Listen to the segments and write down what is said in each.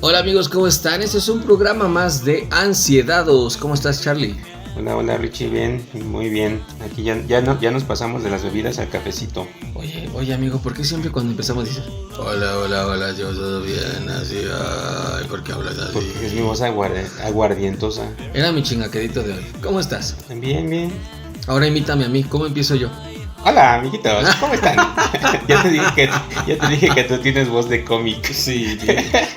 Hola amigos, ¿cómo están? Este es un programa más de Ansiedades. ¿Cómo estás, Charlie? Hola Richie, bien, muy bien. Aquí ya nos pasamos de las bebidas al cafecito. Oye amigo, ¿por qué siempre cuando empezamos dices hola, yo todo bien, así, ay, ¿por qué hablas así? Porque es mi voz aguardientosa. Era mi chingaquedito de hoy. ¿Cómo estás? Bien. Ahora imítame a mí, ¿cómo empiezo yo? Hola amiguitos, ¿cómo están? ya te dije que tú tienes voz de cómic. Sí,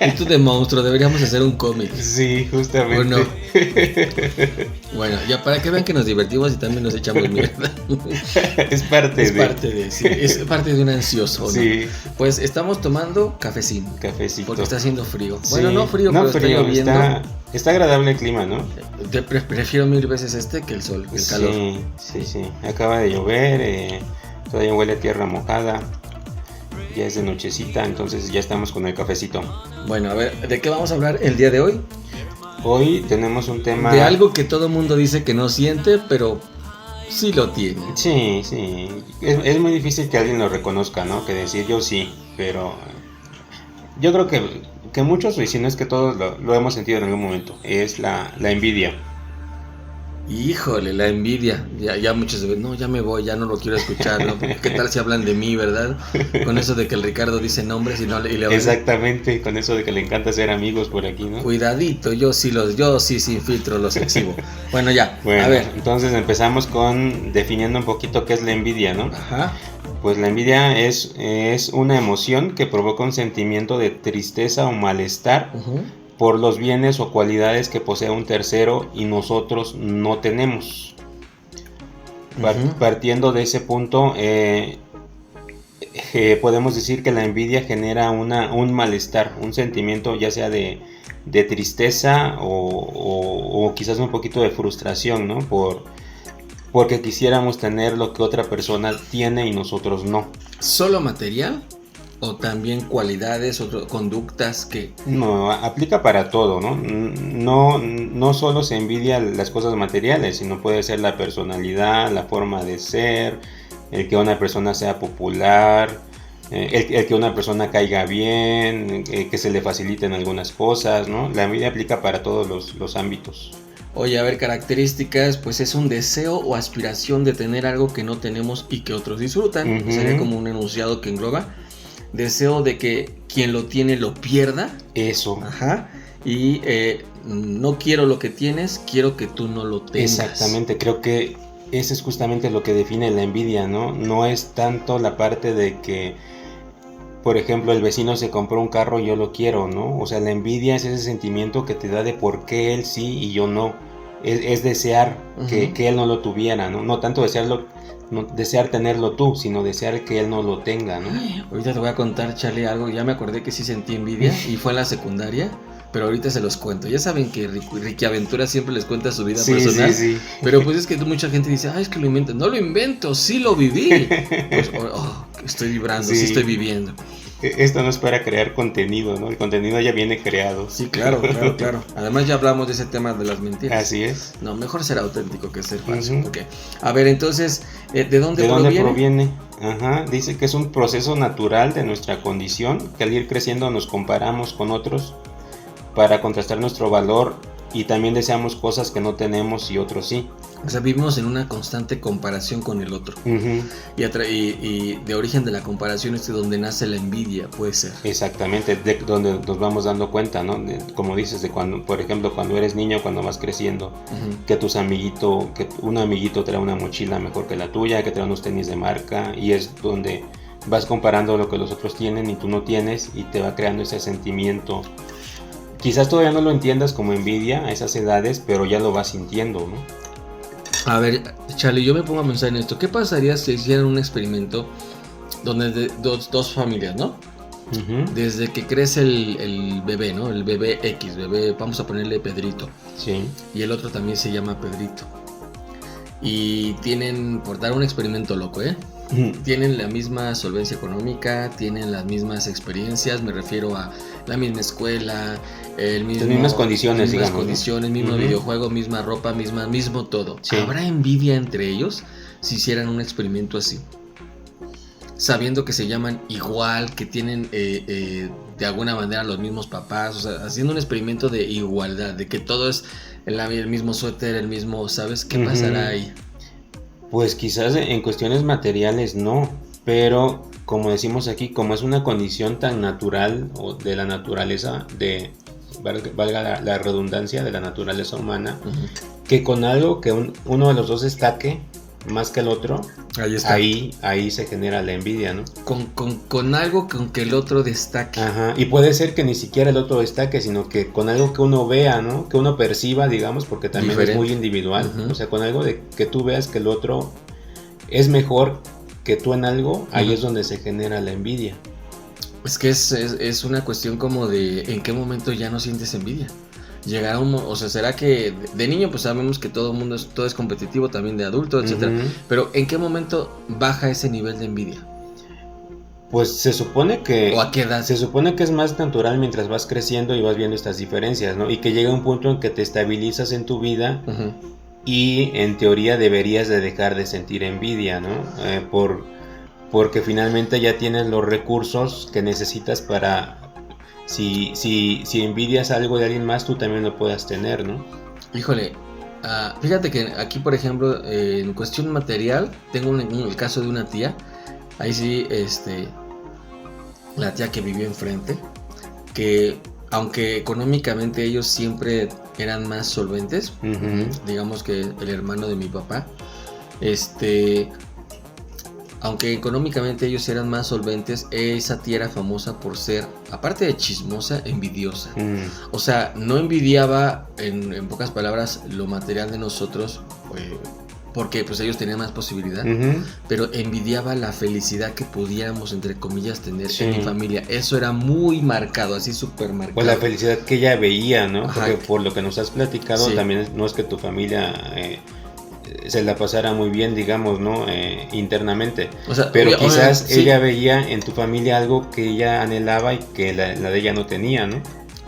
y tú de monstruo, deberíamos hacer un cómic. Sí, justamente. ¿O no? Bueno, ya para que vean que nos divertimos y también nos echamos mierda. Es parte de un ansioso, ¿no? Sí. Pues estamos tomando cafecito. Porque está haciendo frío. Sí. Bueno, no frío, pero está lloviendo. Está agradable el clima, ¿no? Prefiero 1000 veces que el sol, el calor. Sí. Acaba de llover, todavía huele a tierra mojada. Ya es de nochecita, entonces ya estamos con el cafecito. Bueno, a ver, ¿de qué vamos a hablar el día de hoy? Hoy tenemos un tema... De algo que todo mundo dice que no siente, pero sí lo tiene. Sí. Es muy difícil que alguien lo reconozca, ¿no? Que decir yo sí, pero... Yo creo que muchos, y si no es que todos lo hemos sentido en algún momento, es la envidia. Híjole, la envidia. Ya muchos dicen, no, ya me voy, ya no lo quiero escuchar, ¿no? ¿Qué tal si hablan de mí, verdad? Con eso de que el Ricardo dice nombres y le Exactamente, con eso de que le encanta ser amigos por aquí, ¿no? Cuidadito, yo sí sin filtro los exhibo. Bueno, ya, bueno, a ver. Entonces empezamos con definiendo un poquito qué es la envidia, ¿no? Ajá. Pues la envidia es una emoción que provoca un sentimiento de tristeza o malestar por los bienes o cualidades que posee un tercero y nosotros no tenemos. Partiendo de ese punto, podemos decir que la envidia genera un malestar, un sentimiento ya sea de tristeza o quizás un poquito de frustración, ¿no? Porque quisiéramos tener lo que otra persona tiene y nosotros no. ¿Solo material? ¿O también cualidades o conductas que...? No, aplica para todo, ¿no? No solo se envidia las cosas materiales, sino puede ser la personalidad, la forma de ser, el que una persona sea popular, el que una persona caiga bien, que se le faciliten algunas cosas, ¿no? La envidia aplica para todos los ámbitos. Oye, a ver, características, pues es un deseo o aspiración de tener algo que no tenemos y que otros disfrutan. Sería como un enunciado que engloba. Deseo de que quien lo tiene lo pierda. Eso. Ajá. Y no quiero lo que tienes, quiero que tú no lo tengas. Exactamente, creo que eso es justamente lo que define la envidia, ¿no? No es tanto la parte de que, por ejemplo, el vecino se compró un carro y yo lo quiero, ¿no? O sea, la envidia es ese sentimiento que te da de por qué él sí y yo no. Es desear que él no lo tuviera, ¿no? No tanto desear tenerlo tú, sino desear que él no lo tenga, ¿no? Ahorita te voy a contar, Charlie, algo. Ya me acordé que sí sentí envidia y fue en la secundaria. Pero ahorita se los cuento. Ya saben que Ricky Aventura siempre les cuenta su vida personal. Sí. Pero pues es que mucha gente dice, es que lo invento. No lo invento, sí lo viví. Pues, estoy vibrando, sí estoy viviendo. Esto no es para crear contenido, ¿no? El contenido ya viene creado. Sí, claro. Además ya hablamos de ese tema de las mentiras. Así es. No, mejor ser auténtico que ser falso. Okay. A ver, entonces, ¿de dónde proviene? Ajá, dice que es un proceso natural de nuestra condición, que al ir creciendo nos comparamos con otros para contrastar nuestro valor y también deseamos cosas que no tenemos y otros sí. O sea, vivimos en una constante comparación con el otro. Y de origen de la comparación es de donde nace la envidia, puede ser. Exactamente, de donde nos vamos dando cuenta, ¿no? Como dices, de cuando, por ejemplo, cuando eres niño, cuando vas creciendo, que un amiguito trae una mochila mejor que la tuya, que trae unos tenis de marca, y es donde vas comparando lo que los otros tienen y tú no tienes, y te va creando ese sentimiento. Quizás todavía no lo entiendas como envidia a esas edades, pero ya lo vas sintiendo, ¿no? A ver, Charlie, yo me pongo a pensar en esto. ¿Qué pasaría si hicieran un experimento donde dos familias, ¿no? Desde que crece el bebé, ¿no? El bebé X, vamos a ponerle Pedrito. Sí. Y el otro también se llama Pedrito. Y tienen, por dar un experimento loco, tienen la misma solvencia económica, tienen las mismas experiencias, me refiero a la misma escuela, las mismas condiciones, digamos, mismo videojuego, misma ropa, mismo todo. Sí. ¿Habrá envidia entre ellos si hicieran un experimento así? sabiendo que se llaman igual, que tienen de alguna manera los mismos papás, o sea, haciendo un experimento de igualdad, de que todo es el mismo suéter, el mismo, ¿sabes? ¿Qué pasará ahí? Pues quizás en cuestiones materiales no, pero como decimos aquí, como es una condición tan natural o de la naturaleza, valga la redundancia, de la naturaleza humana, que con algo que uno de los dos destaque más que el otro, ahí se genera la envidia, ¿no? Con algo con que el otro destaque. Ajá, y puede ser que ni siquiera el otro destaque, sino que con algo que uno vea, ¿no? Que uno perciba, digamos, porque también diferente. Es muy individual. O sea, con algo de que tú veas que el otro es mejor que tú en algo, ahí es donde se genera la envidia. Es que es una cuestión como de en qué momento ya no sientes envidia. Llegar a o sea, será que de niño pues sabemos que todo es competitivo, también de adulto, etcétera, pero ¿en qué momento baja ese nivel de envidia? Pues se supone que... ¿O a qué edad? Se supone que es más natural mientras vas creciendo y vas viendo estas diferencias, ¿no? Y que llega un punto en que te estabilizas en tu vida y en teoría deberías de dejar de sentir envidia, ¿no? Porque finalmente ya tienes los recursos que necesitas para... Si envidias algo de alguien más, tú también lo puedas tener, ¿no? Híjole, fíjate que aquí, por ejemplo, en cuestión material, tengo el caso de una tía. Ahí sí, la tía que vivió enfrente, que aunque económicamente ellos siempre eran más solventes, digamos que el hermano de mi papá, aunque económicamente ellos eran más solventes, esa tía era famosa por ser, aparte de chismosa, envidiosa. O sea, no envidiaba, en pocas palabras, lo material de nosotros, porque pues ellos tenían más posibilidad, pero envidiaba la felicidad que pudiéramos, entre comillas, tener en mi familia. Eso era muy marcado, así súper marcado. Pues la felicidad que ella veía, ¿no? Ajá. Porque por lo que nos has platicado, también no es que tu familia... se la pasara muy bien, digamos, ¿no? Internamente. O sea, pero quizás ella veía en tu familia algo que ella anhelaba y que la de ella no tenía, ¿no?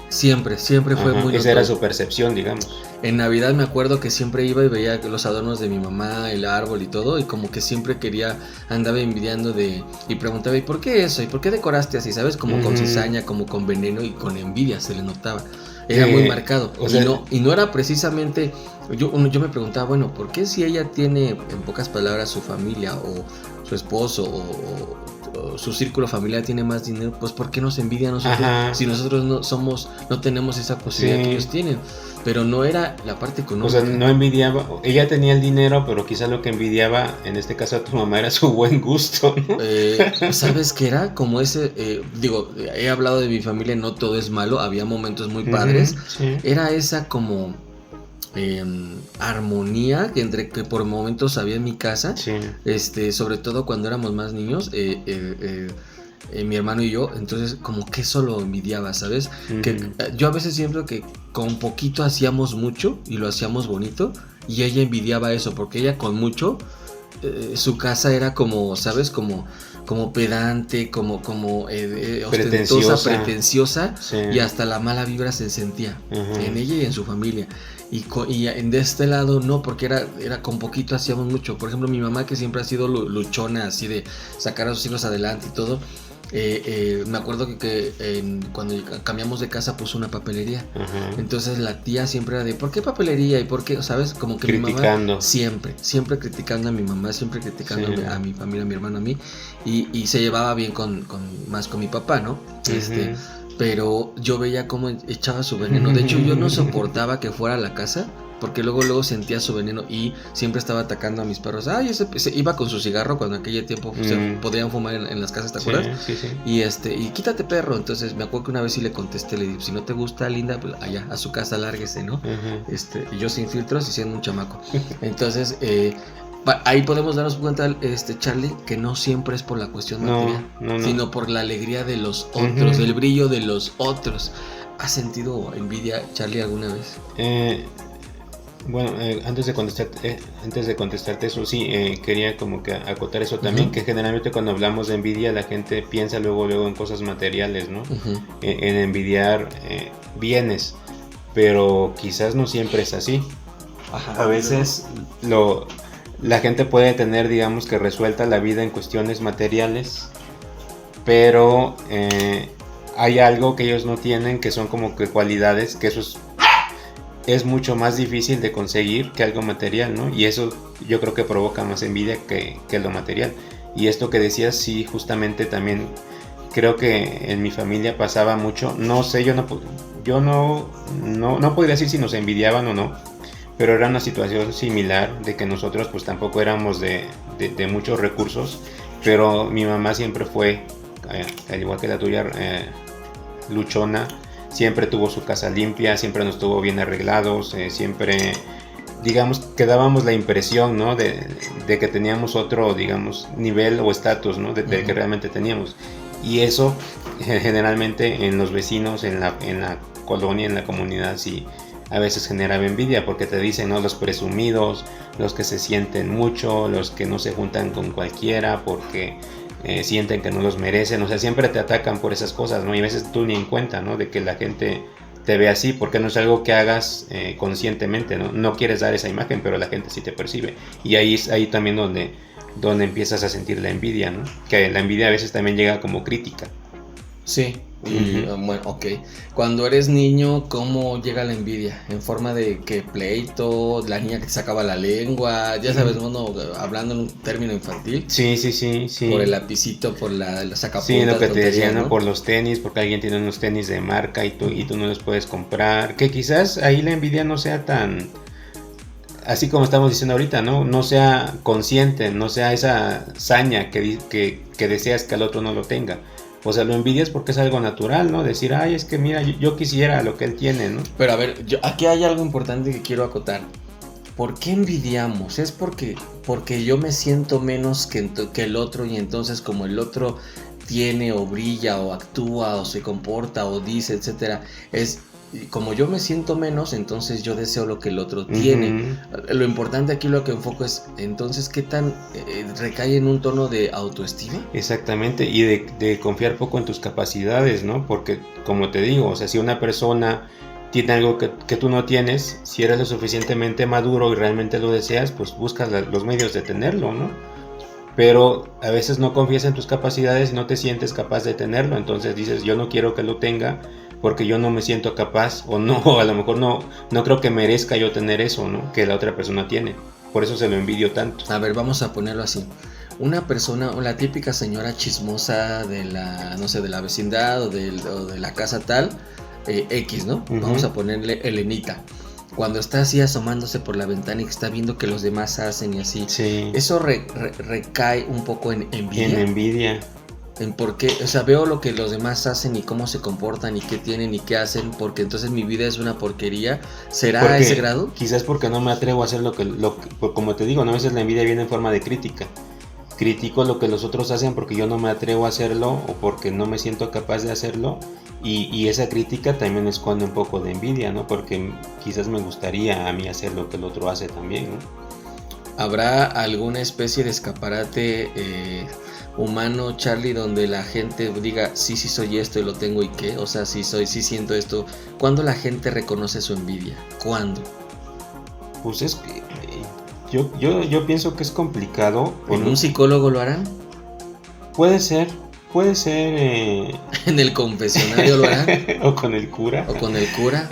Siempre fue muy... Esa era su percepción, digamos. En Navidad me acuerdo que siempre iba y veía los adornos de mi mamá, el árbol y todo, y como que siempre andaba envidiando y preguntaba, ¿y por qué eso? ¿Y por qué decoraste así? ¿Sabes? Como con cizaña, como con veneno y con envidia se le notaba. Era muy marcado. Y no era precisamente... Yo me preguntaba, bueno, ¿por qué si ella tiene, en pocas palabras, su familia o su esposo o su círculo familiar tiene más dinero, pues ¿por qué nos envidia a nosotros? Si nosotros no tenemos esa posibilidad que ellos tienen? Pero no era la parte económica. O sea, no envidiaba, ella tenía el dinero, pero quizás lo que envidiaba, en este caso a tu mamá, era su buen gusto, ¿no? ¿Sabes qué era? Como ese, he hablado de mi familia, no todo es malo, había momentos muy padres. Era esa como... armonía que por momentos había en mi casa, sobre todo cuando éramos más niños, mi hermano y yo, entonces como que eso lo envidiaba, ¿sabes? Que yo a veces siento que con poquito hacíamos mucho y lo hacíamos bonito, y ella envidiaba eso porque ella con mucho su casa era como, ¿sabes? Como pedante, como ostentosa, pretenciosa, y hasta la mala vibra se sentía en ella y en su familia. Y de este lado no, porque era con poquito hacíamos mucho. Por ejemplo, mi mamá, que siempre ha sido luchona, así de sacar a sus hijos adelante y todo, me acuerdo que cuando cambiamos de casa puso una papelería. Entonces la tía siempre era de ¿por qué papelería? ¿Y por qué? ¿Sabes? Como que criticando. Mi mamá siempre criticando a mi mamá, siempre criticando a mi familia, a mi hermano, a mí, y se llevaba bien más con mi papá, ¿no? Pero yo veía cómo echaba su veneno. De hecho, yo no soportaba que fuera a la casa, porque luego sentía su veneno y siempre estaba atacando a mis perros. Iba con su cigarro cuando en aquel tiempo se podían fumar en las casas, ¿te acuerdas? Sí. Y quítate, perro. Entonces me acuerdo que una vez sí le contesté, le dije, si no te gusta, linda, pues allá a su casa lárguese, ¿no? Y yo sin filtros y siendo un chamaco. Entonces ahí podemos darnos cuenta, Charlie, que no siempre es por la cuestión material, sino por la alegría de los otros, el brillo de los otros. ¿Has sentido envidia, Charlie, alguna vez? Bueno, antes de contestarte eso, sí, quería como que acotar eso también, que generalmente cuando hablamos de envidia la gente piensa luego en cosas materiales, ¿no? En envidiar bienes, pero quizás no siempre es así. A veces la gente puede tener, digamos, que resuelta la vida en cuestiones materiales, pero hay algo que ellos no tienen, que son como que cualidades, que eso es mucho más difícil de conseguir que algo material, ¿no? Y eso yo creo que provoca más envidia que lo material. Y esto que decías, sí, justamente también creo que en mi familia pasaba mucho. No sé, yo no podría decir si nos envidiaban o no, pero era una situación similar, de que nosotros pues tampoco éramos de muchos recursos, pero mi mamá siempre fue, al igual que la tuya, luchona. Siempre tuvo su casa limpia, siempre nos tuvo bien arreglados, siempre, digamos, que dábamos la impresión, ¿no? de que teníamos otro, digamos, nivel o estatus, ¿no? de que realmente teníamos. Y eso generalmente en los vecinos, en la colonia, en la comunidad, sí, a veces generaba envidia, porque te dicen, ¿no? Los presumidos, los que se sienten mucho, los que no se juntan con cualquiera porque sienten que no los merecen. O sea, siempre te atacan por esas cosas, ¿no? Y a veces tú ni en cuenta, ¿no? De que la gente te ve así, porque no es algo que hagas conscientemente, ¿no? No quieres dar esa imagen, pero la gente sí te percibe. Y ahí también donde empiezas a sentir la envidia, ¿no? Que la envidia a veces también llega como crítica. Sí, y bueno, ok. Cuando eres niño, ¿cómo llega la envidia? ¿En forma de que pleito, la niña que te sacaba la lengua? Ya sabes, uno hablando en un término infantil. Sí. Por el lapicito, por la sacapuntas. Sí, lo que te decía, ¿no? Por los tenis, porque alguien tiene unos tenis de marca y tú no los puedes comprar. Que quizás ahí la envidia no sea tan... Así como estamos diciendo ahorita, ¿no? No sea consciente, no sea esa saña que deseas que el otro no lo tenga. O sea, lo envidias porque es algo natural, ¿no? Decir, ay, es que mira, yo quisiera lo que él tiene, ¿no? Pero a ver, aquí hay algo importante que quiero acotar. ¿Por qué envidiamos? ¿Es porque yo me siento menos que el otro, y entonces como el otro tiene o brilla o actúa o se comporta o dice, etcétera, como yo me siento menos, entonces yo deseo lo que el otro tiene? Lo importante aquí, lo que enfoco es, entonces, ¿qué tan recae en un tono de autoestima? Exactamente, y de confiar poco en tus capacidades, ¿no? Porque, como te digo, o sea, si una persona tiene algo que tú no tienes, si eres lo suficientemente maduro y realmente lo deseas, pues buscas los medios de tenerlo, ¿no? Pero a veces no confías en tus capacidades y no te sientes capaz de tenerlo, entonces dices, yo no quiero que lo tenga porque yo no me siento capaz, o no, a lo mejor no creo que merezca yo tener eso, ¿no? Que la otra persona tiene. Por eso se lo envidio tanto. A ver, vamos a ponerlo así. Una persona, o la típica señora chismosa de la, no sé, de la vecindad o de la casa tal, X, ¿no? Vamos a ponerle Elenita. Cuando está así asomándose por la ventana y que está viendo que los demás hacen y así. Sí. Eso recae un poco en envidia. En envidia. En por qué, o sea, veo lo que los demás hacen y cómo se comportan y qué tienen y qué hacen, porque entonces mi vida es una porquería. ¿Será a ese grado? Quizás porque no me atrevo a hacer lo que como te digo, ¿no? A veces la envidia viene en forma de crítica. Critico lo que los otros hacen porque yo no me atrevo a hacerlo o porque no me siento capaz de hacerlo, y esa crítica también esconde un poco de envidia, ¿no? Porque quizás me gustaría a mí hacer lo que el otro hace también, ¿no? ¿Habrá alguna especie de escaparate humano, Charlie, donde la gente diga, sí soy esto y lo tengo y qué? O sea, sí siento esto. ¿Cuándo la gente reconoce su envidia? ¿Cuándo? Pues es que yo pienso que es complicado. ¿En un psicólogo lo harán? Puede ser. ¿En el confesionario lo harán? ¿O con el cura?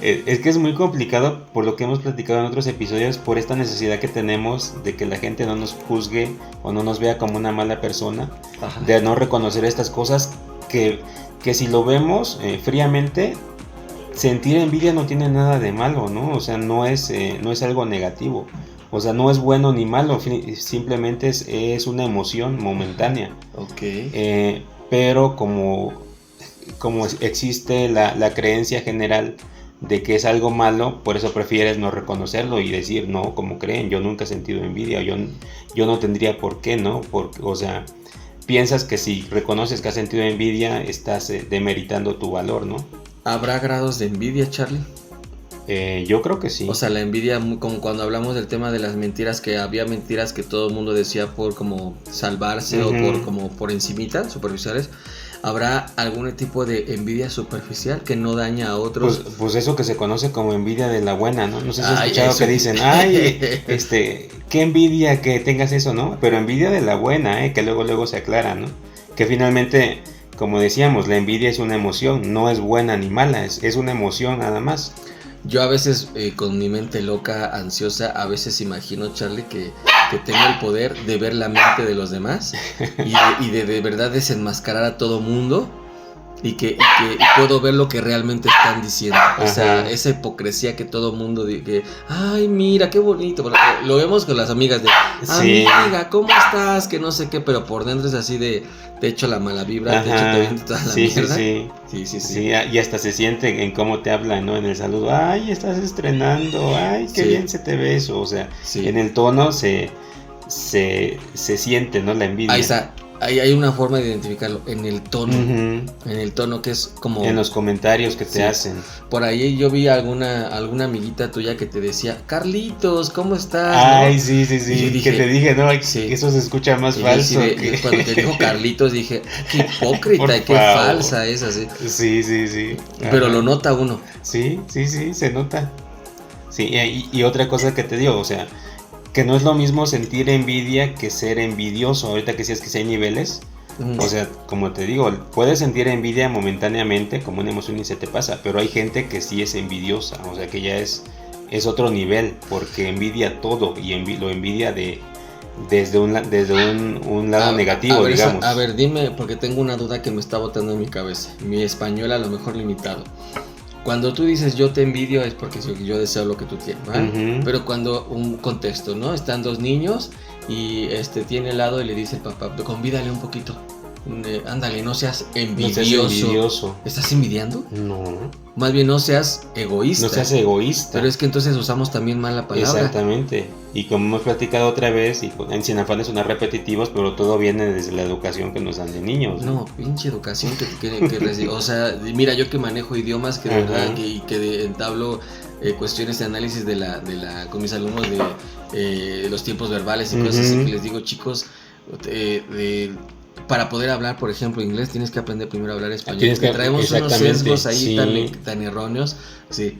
Es que es muy complicado, por lo que hemos platicado en otros episodios, por esta necesidad que tenemos de que la gente no nos juzgue o no nos vea como una mala persona. Ajá. De no reconocer estas cosas que si lo vemos fríamente, sentir envidia no tiene nada de malo, ¿no? O sea, no es algo negativo. O sea, no es bueno ni malo, simplemente es una emoción momentánea. Ok. Pero como existe la creencia general de que es algo malo, por eso prefieres no reconocerlo y decir, no, como creen, yo nunca he sentido envidia, yo no tendría por qué, ¿no? O sea, piensas que si reconoces que has sentido envidia, estás demeritando tu valor, ¿no? ¿Habrá grados de envidia, Charlie? Yo creo que sí. O sea, la envidia, como cuando hablamos del tema de las mentiras, que había mentiras que todo el mundo decía por como salvarse o por encimita, superficiales. ¿Habrá algún tipo de envidia superficial que no daña a otros? Pues eso que se conoce como envidia de la buena, ¿no? No sé si has escuchado eso. Que dicen, ay, qué envidia que tengas eso, ¿no? Pero envidia de la buena, que luego se aclara, ¿no? Que finalmente, como decíamos, la envidia es una emoción, no es buena ni mala, es una emoción nada más. Yo a veces, con mi mente loca, ansiosa, a veces imagino, Charlie, que tengo el poder de ver la mente de los demás y de verdad desenmascarar a todo mundo y que puedo ver lo que realmente están diciendo. O sea, esa hipocresía que todo mundo dice, ay, mira, qué bonito. Lo vemos con las amigas de, amiga, ¿cómo estás? Que no sé qué, pero por dentro es así de, te echo la mala vibra, te echo toda la mierda. Sí, y hasta se siente en cómo te hablan, ¿no? En el saludo, ay, estás estrenando, ay, qué bien se te ve eso. O sea, en el tono se siente, ¿no? La envidia. Ahí está. Ahí hay una forma de identificarlo, en el tono, en el tono que es como... En los comentarios que te hacen. Por ahí yo vi alguna amiguita tuya que te decía, Carlitos, ¿cómo estás? Ay, ¿no? Sí, dije, que te dije, no, que eso se escucha más falso. Cuando te dijo Carlitos dije, qué hipócrita, qué falsa es así. Sí. Pero lo nota uno. Sí, se nota. Sí, y otra cosa que te digo, o sea... Que no es lo mismo sentir envidia que ser envidioso. Ahorita que decías que sí hay niveles. O sea, como te digo, puedes sentir envidia momentáneamente como una emoción y se te pasa. Pero hay gente que sí es envidiosa. O sea, que ya es otro nivel. Porque envidia todo. Y lo envidia desde un lado negativo, digamos. A ver, dime, porque tengo una duda que me está botando en mi cabeza. Mi español a lo mejor limitado. Cuando tú dices yo te envidio es porque yo deseo lo que tú tienes, ¿vale? Pero cuando un contexto, ¿no? Están dos niños y tiene helado y le dice el papá, convídale un poquito. Ándale, no seas envidioso. ¿Estás envidiando? No. Más bien no seas egoísta. No seas egoísta. Pero es que entonces usamos también mal la palabra. Exactamente. Y como hemos platicado otra vez, y sin afán de sonar repetitivos, pero todo viene desde la educación que nos dan de niños. No, pinche educación que recibo. O sea, mira, yo que manejo idiomas, que de verdad, que entablo cuestiones de análisis con mis alumnos de los tiempos verbales y cosas así, que les digo, chicos, para poder hablar, por ejemplo, inglés, tienes que aprender primero a hablar español. Porque traemos unos sesgos ahí tan erróneos. Sí.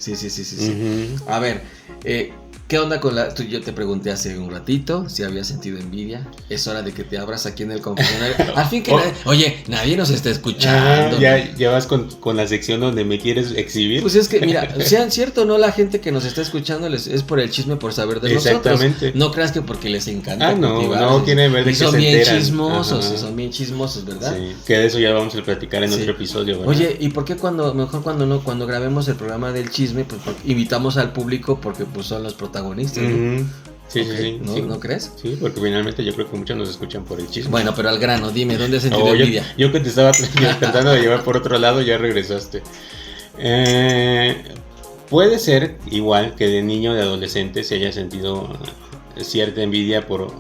A ver, ¿qué onda con yo te pregunté hace un ratito si había sentido envidia. Es hora de que te abras aquí en el confesionario. Al fin que nadie nos está escuchando. Ya vas con la sección donde me quieres exhibir. Pues es que, mira, sean cierto o no, la gente que nos está escuchando es por el chisme, por saber de Exactamente. nosotros. No creas que porque les encanta. No quieren ver de qué se enteran. Son bien chismosos, ¿verdad? Sí, que de eso ya vamos a platicar en otro episodio, ¿verdad? Oye, ¿y por qué cuando grabemos el programa del chisme, pues invitamos al público porque pues son los protagonistas? Sí. ¿No crees? Sí, porque finalmente yo creo que muchos nos escuchan por el chisme. Bueno, pero al grano, dime, ¿dónde has sentido envidia? Yo que te estaba tratando de llevar por otro lado, ya regresaste. Puede ser igual que de niño o de adolescente se haya sentido cierta envidia por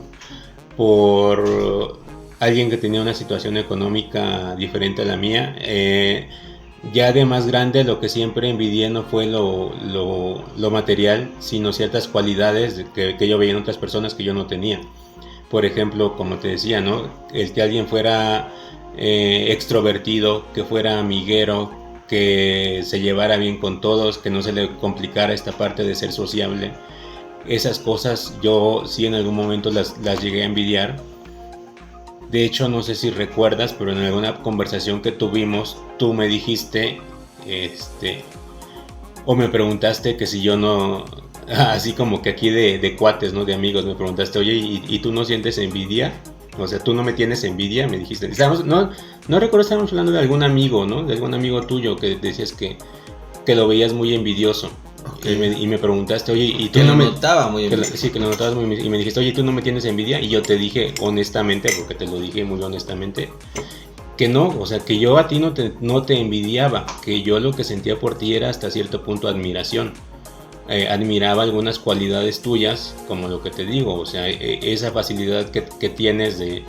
alguien que tenía una situación económica diferente a la mía. Ya de más grande, lo que siempre envidié no fue lo material, sino ciertas cualidades que yo veía en otras personas que yo no tenía. Por ejemplo, como te decía, ¿no? El que alguien fuera extrovertido, que fuera amiguero, que se llevara bien con todos, que no se le complicara esta parte de ser sociable. Esas cosas yo sí en algún momento las llegué a envidiar. De hecho, no sé si recuerdas, pero en alguna conversación que tuvimos, tú me dijiste, o me preguntaste que si yo no, así como que aquí de cuates, ¿no? De amigos, me preguntaste, oye, ¿y tú no sientes envidia? O sea, ¿tú no me tienes envidia? Me dijiste. No recuerdo, estábamos hablando de algún amigo, ¿no? De algún amigo tuyo que decías que lo veías muy envidioso. Okay. Y me preguntaste, oye, ¿y tú no me notaba muy envidioso? Sí, que lo notabas muy envidioso. Y me dijiste, oye, ¿tú no me tienes envidia? Y yo te dije honestamente, porque te lo dije muy honestamente, que no, o sea, que yo a ti no te envidiaba, que yo lo que sentía por ti era hasta cierto punto admiración. Admiraba algunas cualidades tuyas, como lo que te digo, o sea, esa facilidad que tienes de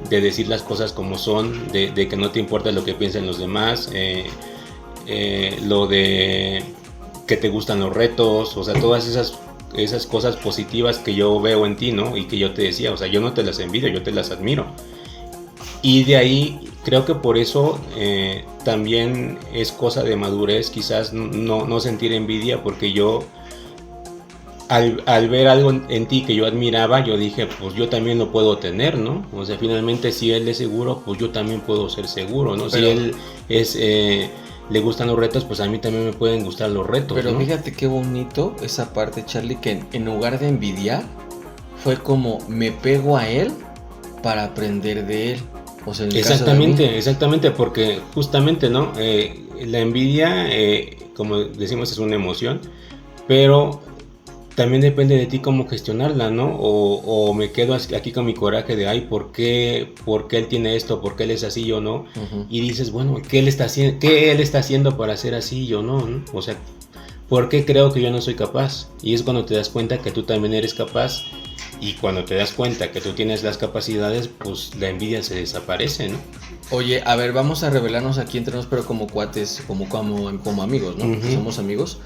decir las cosas como son, de que no te importa lo que piensen los demás, lo de que te gustan los retos, o sea, todas esas cosas positivas que yo veo en ti, ¿no? Y que yo te decía, o sea, yo no te las envidio, yo te las admiro. Y de ahí creo que por eso también es cosa de madurez, quizás no sentir envidia, porque yo al ver algo en ti que yo admiraba, yo dije, pues yo también lo puedo tener, ¿no? O sea, finalmente si él es seguro, pues yo también puedo ser seguro, ¿no? Pero, si él es le gustan los retos, pues a mí también me pueden gustar los retos. Pero ¿no? fíjate qué bonito esa parte, Charlie, que en lugar de envidiar, fue como me pego a él para aprender de él. O sea, en el exactamente, porque justamente, ¿no? La envidia, como decimos, es una emoción, pero también depende de ti cómo gestionarla, ¿no? O me quedo aquí con mi coraje de, ay, ¿por qué él tiene esto? ¿Por qué él es así, yo no? Uh-huh. Y dices, bueno, ¿qué él está haciendo para ser así, yo no? O sea, ¿por qué creo que yo no soy capaz? Y es cuando te das cuenta que tú también eres capaz. Y cuando te das cuenta que tú tienes las capacidades, pues la envidia se desaparece, ¿no? Oye, a ver, vamos a revelarnos aquí entre nosotros, pero como cuates, como amigos, ¿no? Uh-huh. Somos amigos.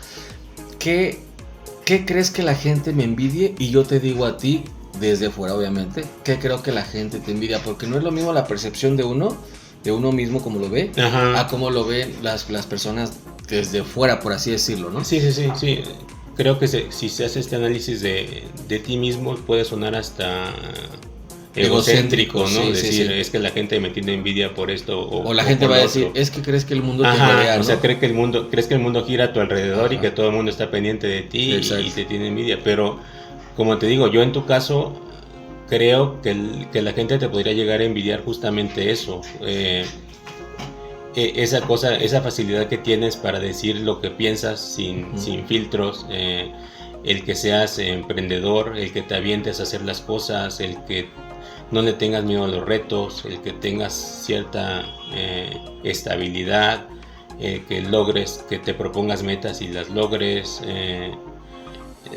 ¿Qué crees que la gente me envidie? Y yo te digo a ti, desde fuera obviamente, ¿qué creo que la gente te envidia? Porque no es lo mismo la percepción de uno mismo como lo ve, a cómo lo ven las personas desde fuera, por así decirlo, ¿no? Sí. Creo que si se hace este análisis de ti mismo puede sonar hasta egocéntrico, ¿no? Sí, decir, es que la gente me tiene envidia por esto o la gente va a decir, es que crees que el mundo te rodea, ¿no? O sea, crees que el mundo gira a tu alrededor y que todo el mundo está pendiente de ti y te tiene envidia, pero como te digo, yo en tu caso creo que la gente te podría llegar a envidiar justamente eso, esa facilidad que tienes para decir lo que piensas sin filtros, el que seas emprendedor, el que te avientes a hacer las cosas, el que no le tengas miedo a los retos, el que tengas cierta estabilidad, que logres, que te propongas metas y las logres,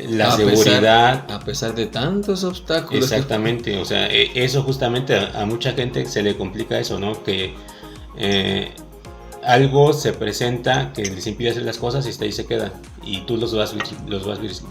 la seguridad. A pesar de tantos obstáculos. Exactamente, o sea, eso justamente a mucha gente se le complica eso, ¿no? Que algo se presenta que les impide hacer las cosas y hasta ahí se quedan. Y tú los vas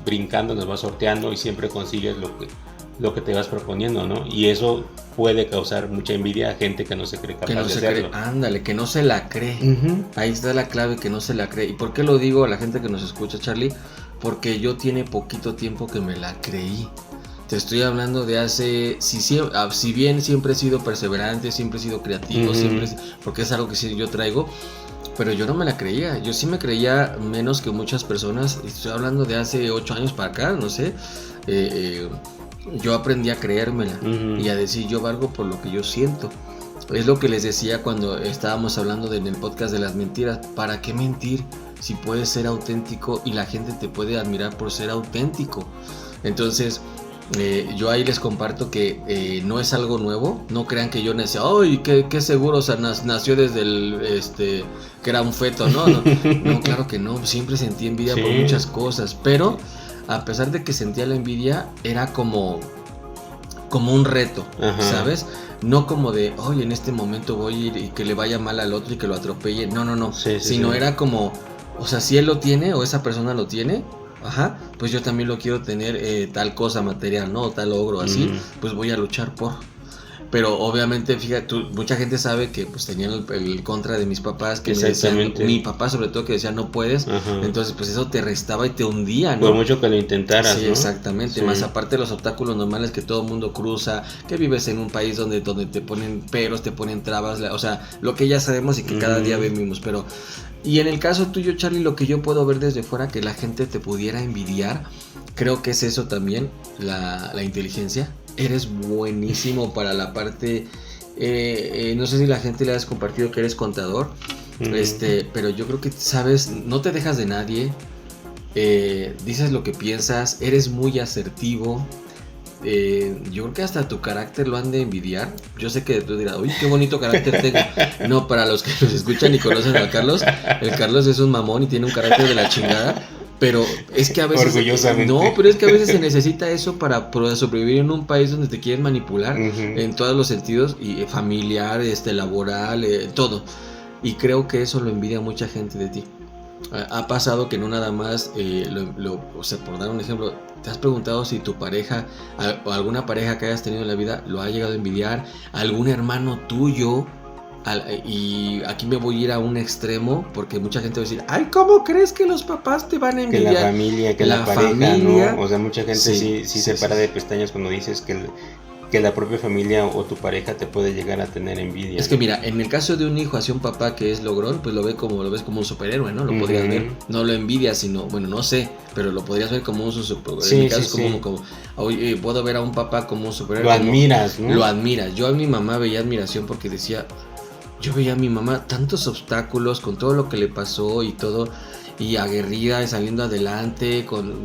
brincando, los vas sorteando y siempre consigues lo que te vas proponiendo, ¿no? Y eso puede causar mucha envidia a gente que no se cree capaz de hacerlo. Ándale, que no se la cree. Uh-huh. Ahí está la clave, que no se la cree. ¿Y por qué lo digo a la gente que nos escucha, Charlie? Porque yo tiene poquito tiempo que me la creí. Te estoy hablando de hace, si bien siempre he sido perseverante, siempre he sido creativo, uh-huh. Porque es algo que sí yo traigo, pero yo no me la creía. Yo sí me creía menos que muchas personas. Estoy hablando de hace 8 años para acá, no sé. Yo aprendí a creérmela, uh-huh. y a decir yo valgo por lo que yo siento. Es lo que les decía cuando estábamos hablando en el podcast de las mentiras. ¿Para qué mentir si puedes ser auténtico y la gente te puede admirar por ser auténtico? Entonces yo ahí les comparto que no es algo nuevo. No crean que yo nací, ¡ay, qué seguro! O sea, nació desde que era un feto, ¿no? No, claro que no. Siempre sentí envidia por muchas cosas, pero a pesar de que sentía la envidia, era como un reto, ajá. ¿Sabes? No como de, oye, en este momento voy a ir y que le vaya mal al otro y que lo atropelle. No. Sino era como, o sea, si él lo tiene o esa persona lo tiene, ajá, pues yo también lo quiero tener, tal cosa material, ¿no? Tal logro, así, pues voy a luchar por. Pero obviamente, fíjate, mucha gente sabe que pues tenían el contra de mis papás, que me decían, mi papá sobre todo, que decía no puedes, ajá. Entonces pues eso te restaba y te hundía, ¿no? Por mucho que lo intentaras, sí, ¿no? Exactamente, sí. Más aparte de los obstáculos normales que todo el mundo cruza, que vives en un país donde te ponen peros, te ponen trabas, o sea, lo que ya sabemos y que cada día vemos, pero... Y en el caso tuyo, Charlie, lo que yo puedo ver desde fuera, que la gente te pudiera envidiar, creo que es eso también, la inteligencia. Eres buenísimo para la parte, no sé si la gente le has compartido que eres contador, pero yo creo que sabes, no te dejas de nadie, dices lo que piensas, eres muy asertivo. Yo creo que hasta tu carácter lo han de envidiar. Yo sé que tú dirás, uy, qué bonito carácter tengo. No, para los que nos escuchan y conocen al Carlos, el Carlos es un mamón y tiene un carácter de la chingada. Pero es que a veces se necesita eso para sobrevivir en un país donde te quieren manipular, uh-huh. En todos los sentidos, y familiar, laboral, todo. Y creo que eso lo envidia mucha gente de ti. Ha pasado que no nada más, o sea, por dar un ejemplo, ¿te has preguntado si tu pareja o alguna pareja que hayas tenido en la vida lo ha llegado a envidiar? ¿Algún hermano tuyo y aquí me voy a ir a un extremo, porque mucha gente va a decir, ay, ¿cómo crees que los papás te van a envidiar? Que la familia, que la pareja, familia, ¿no? O sea, mucha gente sí se para de pestañas cuando dices que la propia familia o tu pareja te puede llegar a tener envidia. Es que mira, en el caso de un hijo hacia un papá que es logrón, pues lo ves como un superhéroe, ¿no? Lo podrías ver, no lo envidias, sino, bueno, no sé, pero lo podrías ver como un superhéroe. En mi caso es como oye, puedo ver a un papá como un superhéroe. Lo admiras, ¿no? Lo admiras. Yo a mi mamá veía admiración porque decía, yo veía a mi mamá tantos obstáculos con todo lo que le pasó y todo, y aguerrida y saliendo adelante con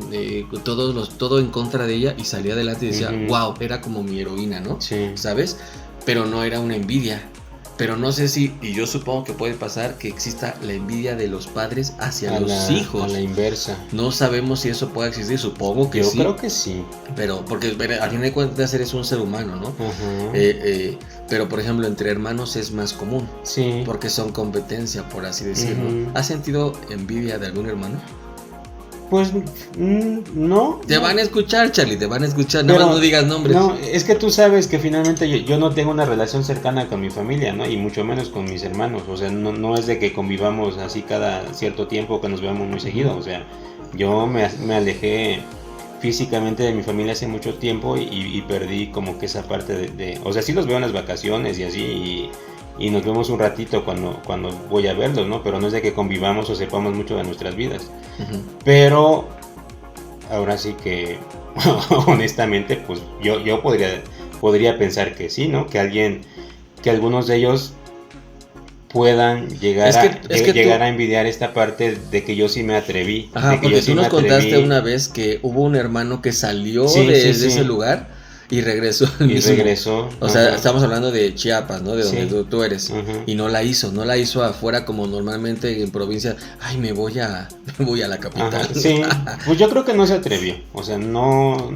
todo en contra de ella, y salía adelante y decía, wow, era como mi heroína, ¿no? Sí. ¿Sabes? Pero no era una envidia. Pero no sé si, y yo supongo que puede pasar que exista la envidia de los padres hacia los hijos. A la inversa. No sabemos si eso puede existir, supongo que sí. Yo creo que sí. Pero, porque al final de cuentas eres un ser humano, ¿no? Pero, por ejemplo, entre hermanos es más común. Sí. Porque son competencia, por así decirlo. ¿Has sentido envidia de algún hermano? Pues no. Te van a escuchar, Charlie, te van a escuchar, nada más no digas nombres. No, es que tú sabes que finalmente yo no tengo una relación cercana con mi familia, ¿no? Y mucho menos con mis hermanos. O sea, no es de que convivamos así cada cierto tiempo, que nos veamos muy seguido. O sea, yo me alejé físicamente de mi familia hace mucho tiempo y perdí como que esa parte de... O sea, sí los veo en las vacaciones y así, y nos vemos un ratito cuando voy a verlos, ¿no? Pero no es de que convivamos o sepamos mucho de nuestras vidas. Pero ahora sí que honestamente pues yo podría pensar que sí, ¿no? Que algunos de ellos puedan llegar a envidiar esta parte de que yo sí me atreví. Ajá, porque tú nos contaste una vez que hubo un hermano que salió de ese lugar y regresó. O sea, estamos hablando de Chiapas, ¿no? De donde tú eres. Y no la hizo afuera como normalmente en provincia. Ay, me voy a la capital. Sí, pues yo creo que no se atrevió. O sea, no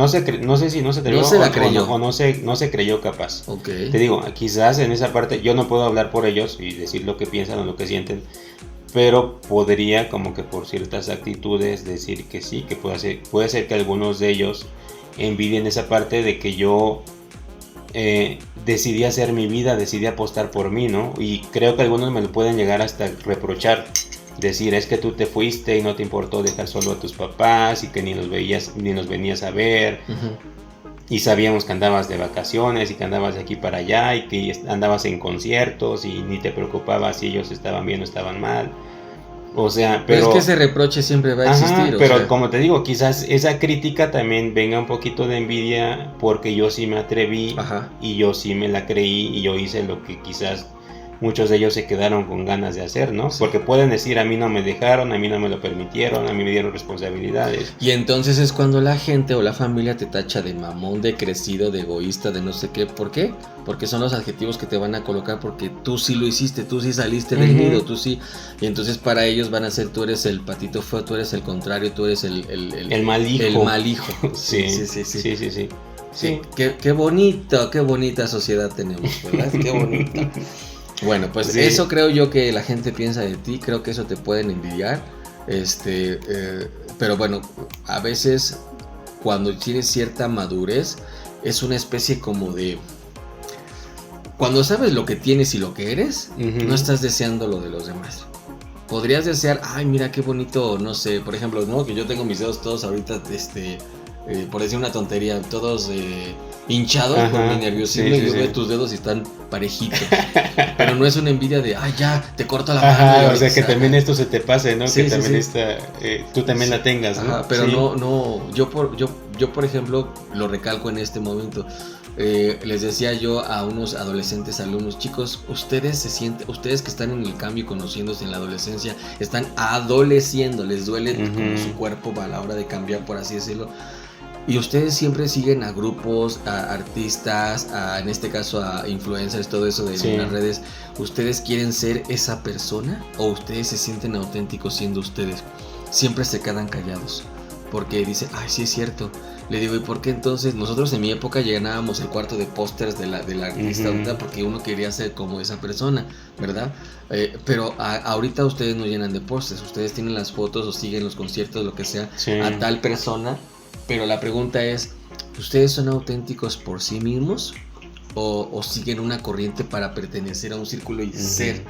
sé si no se atrevió. No se la creyó. O no se creyó capaz. Okay. Te digo, quizás en esa parte yo no puedo hablar por ellos y decir lo que piensan o lo que sienten. Pero podría, como que por ciertas actitudes, decir que sí, que puede ser que algunos de ellos envidien esa parte de que yo decidí hacer mi vida, decidí apostar por mí, ¿no? Y creo que algunos me lo pueden llegar hasta reprochar, decir, es que tú te fuiste y no te importó dejar solo a tus papás y que ni nos venías a ver. Y sabíamos que andabas de vacaciones y que andabas de aquí para allá y que andabas en conciertos y ni te preocupabas si ellos estaban bien o estaban mal. O sea, pero es que ese reproche siempre va a existir. Pero como te digo, quizás esa crítica también venga un poquito de envidia porque yo sí me atreví y yo sí me la creí y yo hice lo que quizás muchos de ellos se quedaron con ganas de hacer, ¿no? Sí. Porque pueden decir, a mí no me dejaron, a mí no me lo permitieron, a mí me dieron responsabilidades. Y entonces es cuando la gente o la familia te tacha de mamón, de crecido, de egoísta, de no sé qué. ¿Por qué? Porque son los adjetivos que te van a colocar porque tú sí lo hiciste, tú sí saliste del nido, tú sí. Y entonces para ellos van a ser, tú eres el patito feo, tú eres el contrario, tú eres el mal hijo. El mal hijo. Sí. Sí. Qué bonita sociedad tenemos, ¿verdad? Qué bonita. Bueno, pues eso creo yo que la gente piensa de ti, creo que eso te pueden envidiar, pero bueno, a veces cuando tienes cierta madurez es una especie como de... Cuando sabes lo que tienes y lo que eres, no estás deseando lo de los demás. Podrías desear, ay, mira qué bonito, no sé, por ejemplo, ¿no? Que yo tengo mis dedos todos ahorita, por decir una tontería, todos hinchados por mi nerviosismo, y yo veo tus dedos y están parejitos. Pero no es una envidia de, ay, ya, te corto la mano. O sea, que también esto se te pase, ¿no? Que también tú también la tengas, ¿no? Ajá, pero no, yo por ejemplo, lo recalco en este momento. Les decía yo a unos adolescentes alumnos, chicos, ustedes que están en el cambio y conociéndose en la adolescencia, están adoleciendo, les duele como su cuerpo a la hora de cambiar, por así decirlo. Y ustedes siempre siguen a grupos, a artistas, en este caso a influencers, todo eso de las redes. ¿Ustedes quieren ser esa persona o ustedes se sienten auténticos siendo ustedes? Siempre se quedan callados porque dicen, ay, sí es cierto. Le digo, ¿y por qué entonces? Nosotros en mi época llenábamos el cuarto de pósters de la artista porque uno quería ser como esa persona, ¿verdad? Pero ahorita ustedes no llenan de pósters, ustedes tienen las fotos o siguen los conciertos, lo que sea, a tal persona. Pero la pregunta es, ¿ustedes son auténticos por sí mismos o siguen una corriente para pertenecer a un círculo y ser.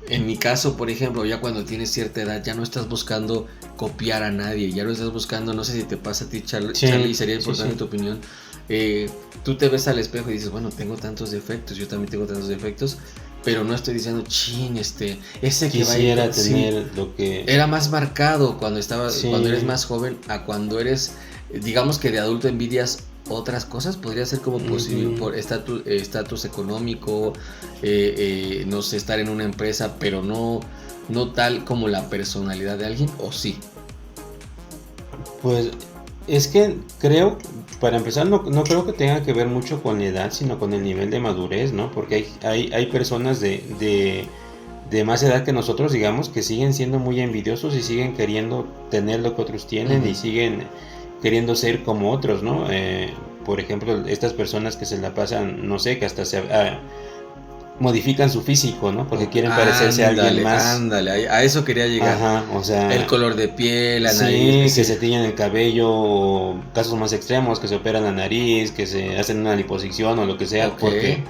En mi caso, por ejemplo, ya cuando tienes cierta edad, ya no estás buscando copiar a nadie, ya no estás buscando, no sé si te pasa a ti, Charlie, sería importante tu opinión. Tú te ves al espejo y dices, bueno, tengo tantos defectos, yo también tengo tantos defectos, pero no estoy diciendo, chin, ese que quisiera tener lo que... Era más marcado cuando cuando eres más joven a cuando eres, digamos que de adulto envidias otras cosas, podría ser como posible por estatus económico, no sé, estar en una empresa, pero no tal como la personalidad de alguien, ¿o sí? Pues es que creo, para empezar, no creo que tenga que ver mucho con la edad, sino con el nivel de madurez, ¿no? Porque hay personas de más edad que nosotros, digamos, que siguen siendo muy envidiosos y siguen queriendo tener lo que otros tienen y siguen queriendo ser como otros, ¿no? Por ejemplo, estas personas que se la pasan, no sé, que hasta modifican su físico, ¿no? Porque quieren parecerse a alguien más. Ándale, a eso quería llegar. Ajá, o sea... El color de piel, la nariz. Que se tiñen el cabello, o casos más extremos, que se operan la nariz, que se hacen una liposucción o lo que sea, porque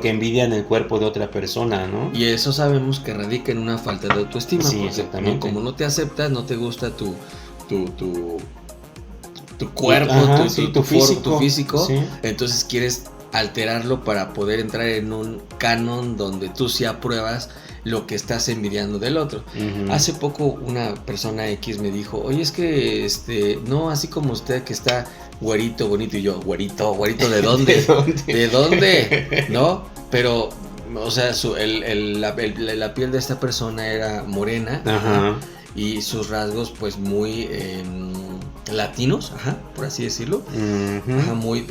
envidian el cuerpo de otra persona, ¿no? Y eso sabemos que radica en una falta de autoestima. Sí, exactamente. Como no te aceptas, no te gusta tu cuerpo, tu físico, sí. Entonces quieres alterarlo para poder entrar en un canon donde tú sí apruebas lo que estás envidiando del otro. Hace poco una persona X me dijo, oye, es que no, así como usted que está güerito, bonito, y yo, güerito, ¿de dónde? ¿De dónde? ¿No? Pero, o sea, la piel de esta persona era morena, y sus rasgos pues muy latinos, por así decirlo, muy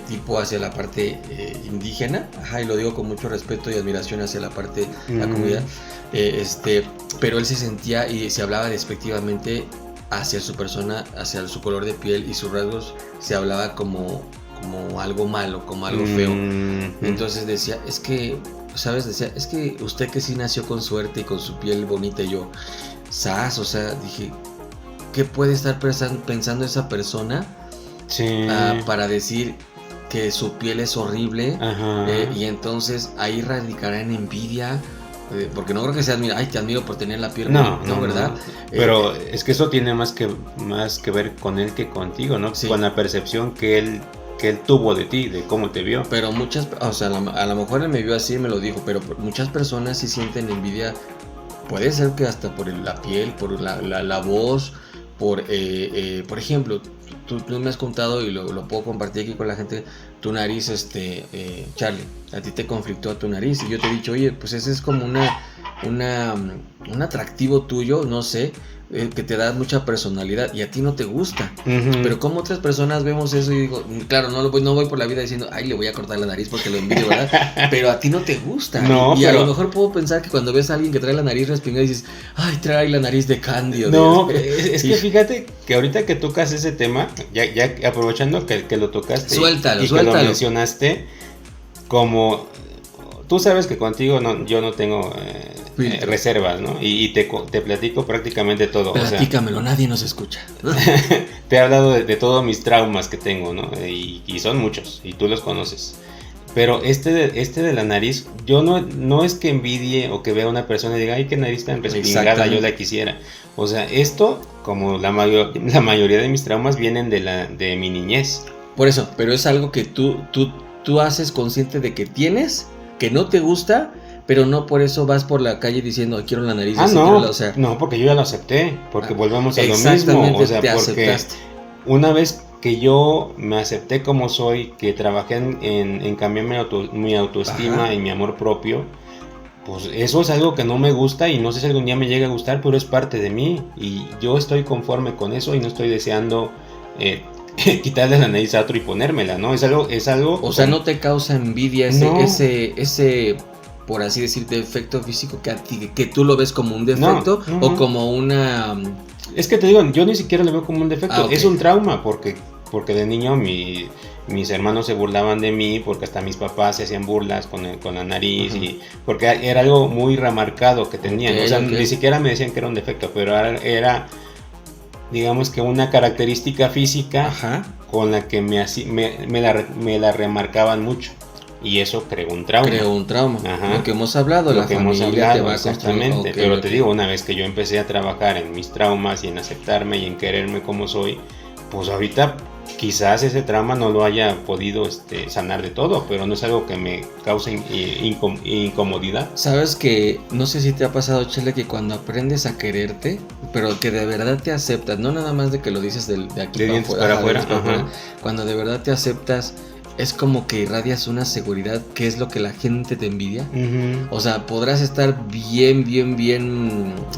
tipo hacia la parte indígena, y lo digo con mucho respeto y admiración hacia la parte de la comunidad, pero él se sentía y se hablaba despectivamente hacia su persona, hacia su color de piel, y sus rasgos se hablaba como algo malo, como algo feo. Entonces decía, es que, ¿sabes? Decía, es que usted que sí nació con suerte y con su piel bonita, y yo, ¿sabes? O sea, dije, ¿qué puede estar pensando esa persona para decir que su piel es horrible? Y entonces ahí radicará en envidia, porque no creo que sea te admiro por tener la piel bonita, no, ¿verdad? No. Pero es que eso tiene más que ver con él que contigo, ¿no? Sí. Con la percepción que él tuvo de ti, de cómo te vio. Pero a lo mejor él me vio así y me lo dijo, pero muchas personas sí sienten envidia. Puede ser que hasta por la piel, por la voz, por ejemplo, tú me has contado y lo puedo compartir aquí con la gente, tu nariz, Charlie, a ti te conflictó tu nariz, y yo te he dicho, oye, pues ese es como un atractivo tuyo, no sé, que te da mucha personalidad, y a ti no te gusta, pero como otras personas vemos eso y digo, claro, no voy por la vida diciendo, ay, le voy a cortar la nariz porque lo envidio, ¿verdad? Pero a ti no te gusta, y a lo mejor puedo pensar que cuando ves a alguien que trae la nariz respingada y dices, ay, trae la nariz de Candy. No, es que fíjate que ahorita que tocas ese tema, ya aprovechando que lo tocaste, suéltalo. Que lo mencionaste, como tú sabes que contigo yo no tengo reservas, ¿no? Y te platico prácticamente todo. Platícamelo, o sea, nadie nos escucha. Te he hablado de todos mis traumas que tengo, ¿no? Y son muchos, y tú los conoces. Pero este de la nariz, yo no es que envidie o que vea a una persona y diga, ay, qué nariz tan respingada, yo la quisiera. O sea, esto, como la mayoría de mis traumas, vienen de mi niñez. Por eso, pero es algo que tú haces consciente de que tienes, que no te gusta, pero no por eso vas por la calle diciendo, quiero la nariz. No, porque yo ya lo acepté, porque volvemos a lo mismo. O sea, porque aceptaste. Una vez que yo me acepté como soy, que trabajé en cambiar mi autoestima y mi amor propio, pues eso es algo que no me gusta, y no sé si algún día me llegue a gustar, pero es parte de mí, y yo estoy conforme con eso y no estoy deseando quitarle la nariz a otro y ponérmela, ¿no? Es algo. O sea, no te causa envidia ese por así decir, defecto físico que tú lo ves como un defecto, o como una. Es que te digo, yo ni siquiera lo veo como un defecto, okay. Es un trauma, porque de niño mis hermanos se burlaban de mí, porque hasta mis papás se hacían burlas con la nariz, y porque era algo muy remarcado que tenían, o sea, ni siquiera me decían que era un defecto, pero era digamos que una característica física con la que me la remarcaban mucho. y eso creó un trauma. Ajá. Lo que hemos hablado, la familia te va a construir. Okay, pero te digo, una vez que yo empecé a trabajar en mis traumas y en aceptarme y en quererme como soy, pues ahorita quizás ese trauma no lo haya podido sanar de todo, pero no es algo que me cause incomodidad. Sabes que, no sé si te ha pasado, Chele, que cuando aprendes a quererte, pero que de verdad te aceptas, no nada más de que lo dices de aquí para afuera, cuando de verdad te aceptas, es como que irradias una seguridad que es lo que la gente te envidia. Uh-huh. O sea, podrás estar bien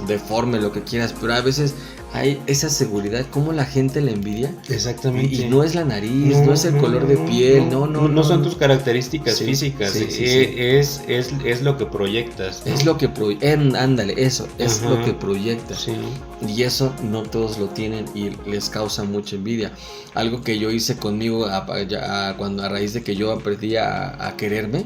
deforme, lo que quieras, pero a veces hay esa seguridad, como la gente la envidia. Exactamente. Y no es la nariz, no es el color de piel, no son tus características físicas, sí. Es lo que proyectas, ¿no? Es lo que ándale, eso, es Ajá. lo que proyectas. Sí. Y eso no todos lo tienen y les causa mucha envidia. Algo que yo hice conmigo cuando a raíz de que yo aprendí a quererme,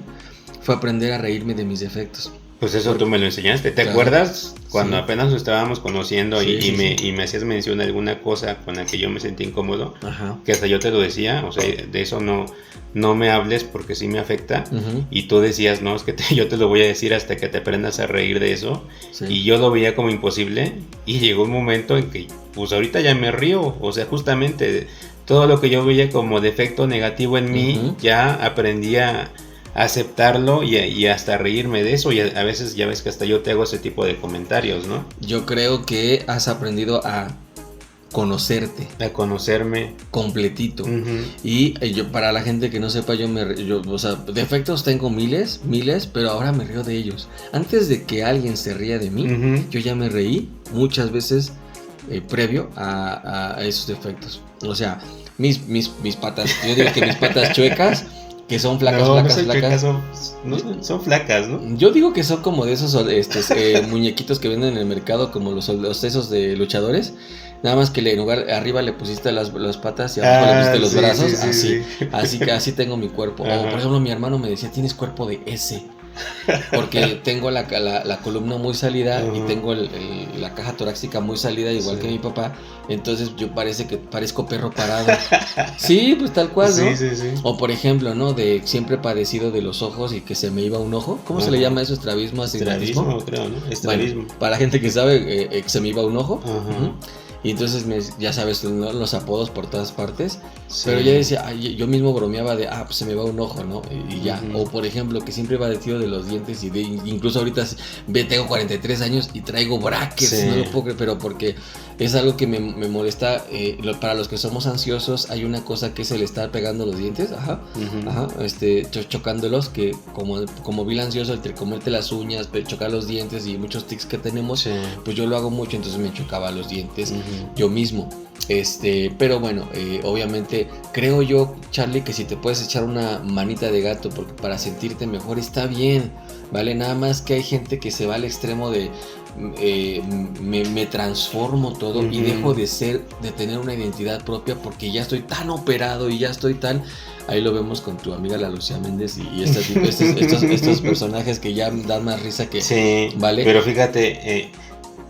fue aprender a reírme de mis defectos. Pues eso tú me lo enseñaste. ¿Te acuerdas cuando apenas nos estábamos conociendo y me hacías mención de alguna cosa con la que yo me sentí incómodo? Ajá. Que hasta yo te lo decía, o sea, de eso no me hables porque sí me afecta. Uh-huh. Y tú decías, no, es que yo te lo voy a decir hasta que te aprendas a reír de eso. Sí. Y yo lo veía como imposible y llegó un momento en que, pues ahorita ya me río. O sea, justamente todo lo que yo veía como defecto negativo en mí, uh-huh, ya aprendí a aceptarlo y hasta reírme de eso, y a veces ya ves que hasta yo te hago ese tipo de comentarios, ¿no? Yo creo que has aprendido a conocerte, a conocerme completito. Uh-huh. Y yo, para la gente que no sepa, yo o sea, defectos tengo miles, pero ahora me río de ellos. Antes de que alguien se ría de mí, uh-huh, yo ya me reí muchas veces previo a esos defectos. O sea, mis patas, yo digo que mis patas chuecas, que son flacas. Son flacas, ¿no? Yo digo que son como de esos muñequitos que venden en el mercado, como los esos de luchadores. Nada más que en lugar arriba le pusiste las patas y abajo le pusiste los brazos. Sí. Así que así tengo mi cuerpo. O, por ejemplo, mi hermano me decía, tienes cuerpo de S. Porque tengo la columna muy salida, uh-huh, y tengo la caja torácica muy salida, igual que mi papá. Entonces yo parezco perro parado. Sí, pues tal cual, ¿no? Sí. O por ejemplo, ¿no? De siempre he padecido de los ojos y que se me iba un ojo. ¿Cómo se le llama eso? ¿Estrabismo? ¿Astigmatismo? Creo, ¿no? Estrabismo. Bueno, para la gente que sabe, se me iba un ojo. Uh-huh. Uh-huh. Y entonces ya sabes, ¿no? Los apodos por todas partes. Sí. Pero ya decía, yo mismo bromeaba de, pues se me va un ojo, ¿no? Y ya. Uh-huh. O por ejemplo, que siempre va vestido de los dientes y incluso ahorita tengo 43 años y traigo brackets. Sí. No lo puedo creer, pero porque es algo que me molesta. Para los que somos ansiosos, hay una cosa que es el estar pegando los dientes. Ajá. Uh-huh. Ajá. Chocándolos, que como vil ansioso, entre comerte las uñas, chocar los dientes y muchos tics que tenemos, sí, pues yo lo hago mucho, entonces me chocaba los dientes. Uh-huh. Yo mismo, pero bueno, obviamente creo yo, Charlie, que si te puedes echar una manita de gato porque para sentirte mejor está bien, ¿vale? Nada más que hay gente que se va al extremo de me transformo todo, uh-huh, y dejo de tener una identidad propia porque ya estoy tan operado y ya estoy tan... Ahí lo vemos con tu amiga la Lucía Méndez y estos personajes que ya dan más risa que... Sí, ¿vale? Pero fíjate...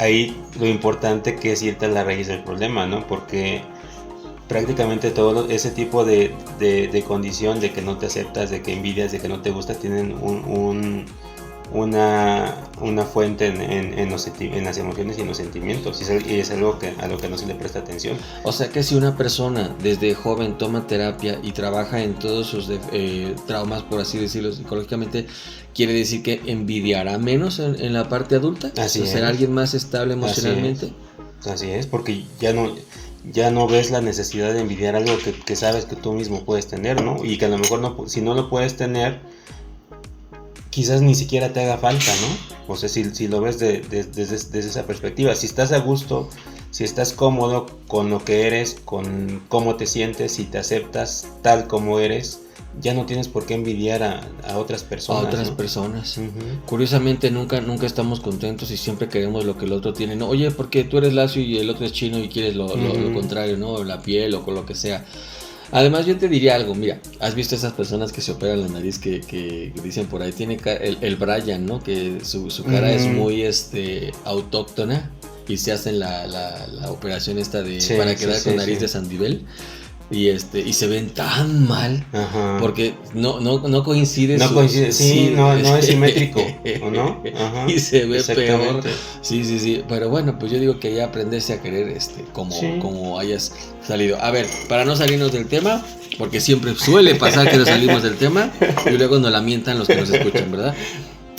ahí lo importante que es irte a la raíz del problema, ¿no? Porque prácticamente todo ese tipo de condición de que no te aceptas, de que envidias, de que no te gusta, tienen una fuente en las emociones y en los sentimientos, y es algo a lo que no se le presta atención. O sea que si una persona desde joven toma terapia y trabaja en todos sus traumas, por así decirlo, psicológicamente, quiere decir que envidiará menos en la parte adulta. Así es. ¿Será alguien más estable emocionalmente? Así es, porque ya no ves la necesidad de envidiar algo que sabes que tú mismo puedes tener, ¿no? Y que a lo mejor si no lo puedes tener, quizás ni siquiera te haga falta, ¿no? O sea, si lo ves desde esa perspectiva, si estás a gusto, si estás cómodo con lo que eres, con cómo te sientes, si te aceptas tal como eres, ya no tienes por qué envidiar a otras personas. A otras, ¿no? Personas. Uh-huh. Curiosamente nunca estamos contentos y siempre queremos lo que el otro tiene, ¿no? Oye, porque tú eres lacio y el otro es chino y quieres lo contrario, ¿no? La piel o con lo que sea. Además yo te diría algo, mira, ¿has visto esas personas que se operan la nariz que dicen por ahí? Tiene el Brian, ¿no? Que su cara es muy autóctona y se hacen la operación esta para quedar con nariz de Sandivel. y se ven tan mal. Ajá. Porque no coincide. No coincide, sí, no es simétrico, ¿o no? Ajá. Y se ve peor. Sí. Pero bueno, pues yo digo que ya aprenderse a querer como hayas salido. A ver, para no salirnos del tema, porque siempre suele pasar que nos salimos del tema y luego nos lamentan los que nos escuchan, ¿verdad?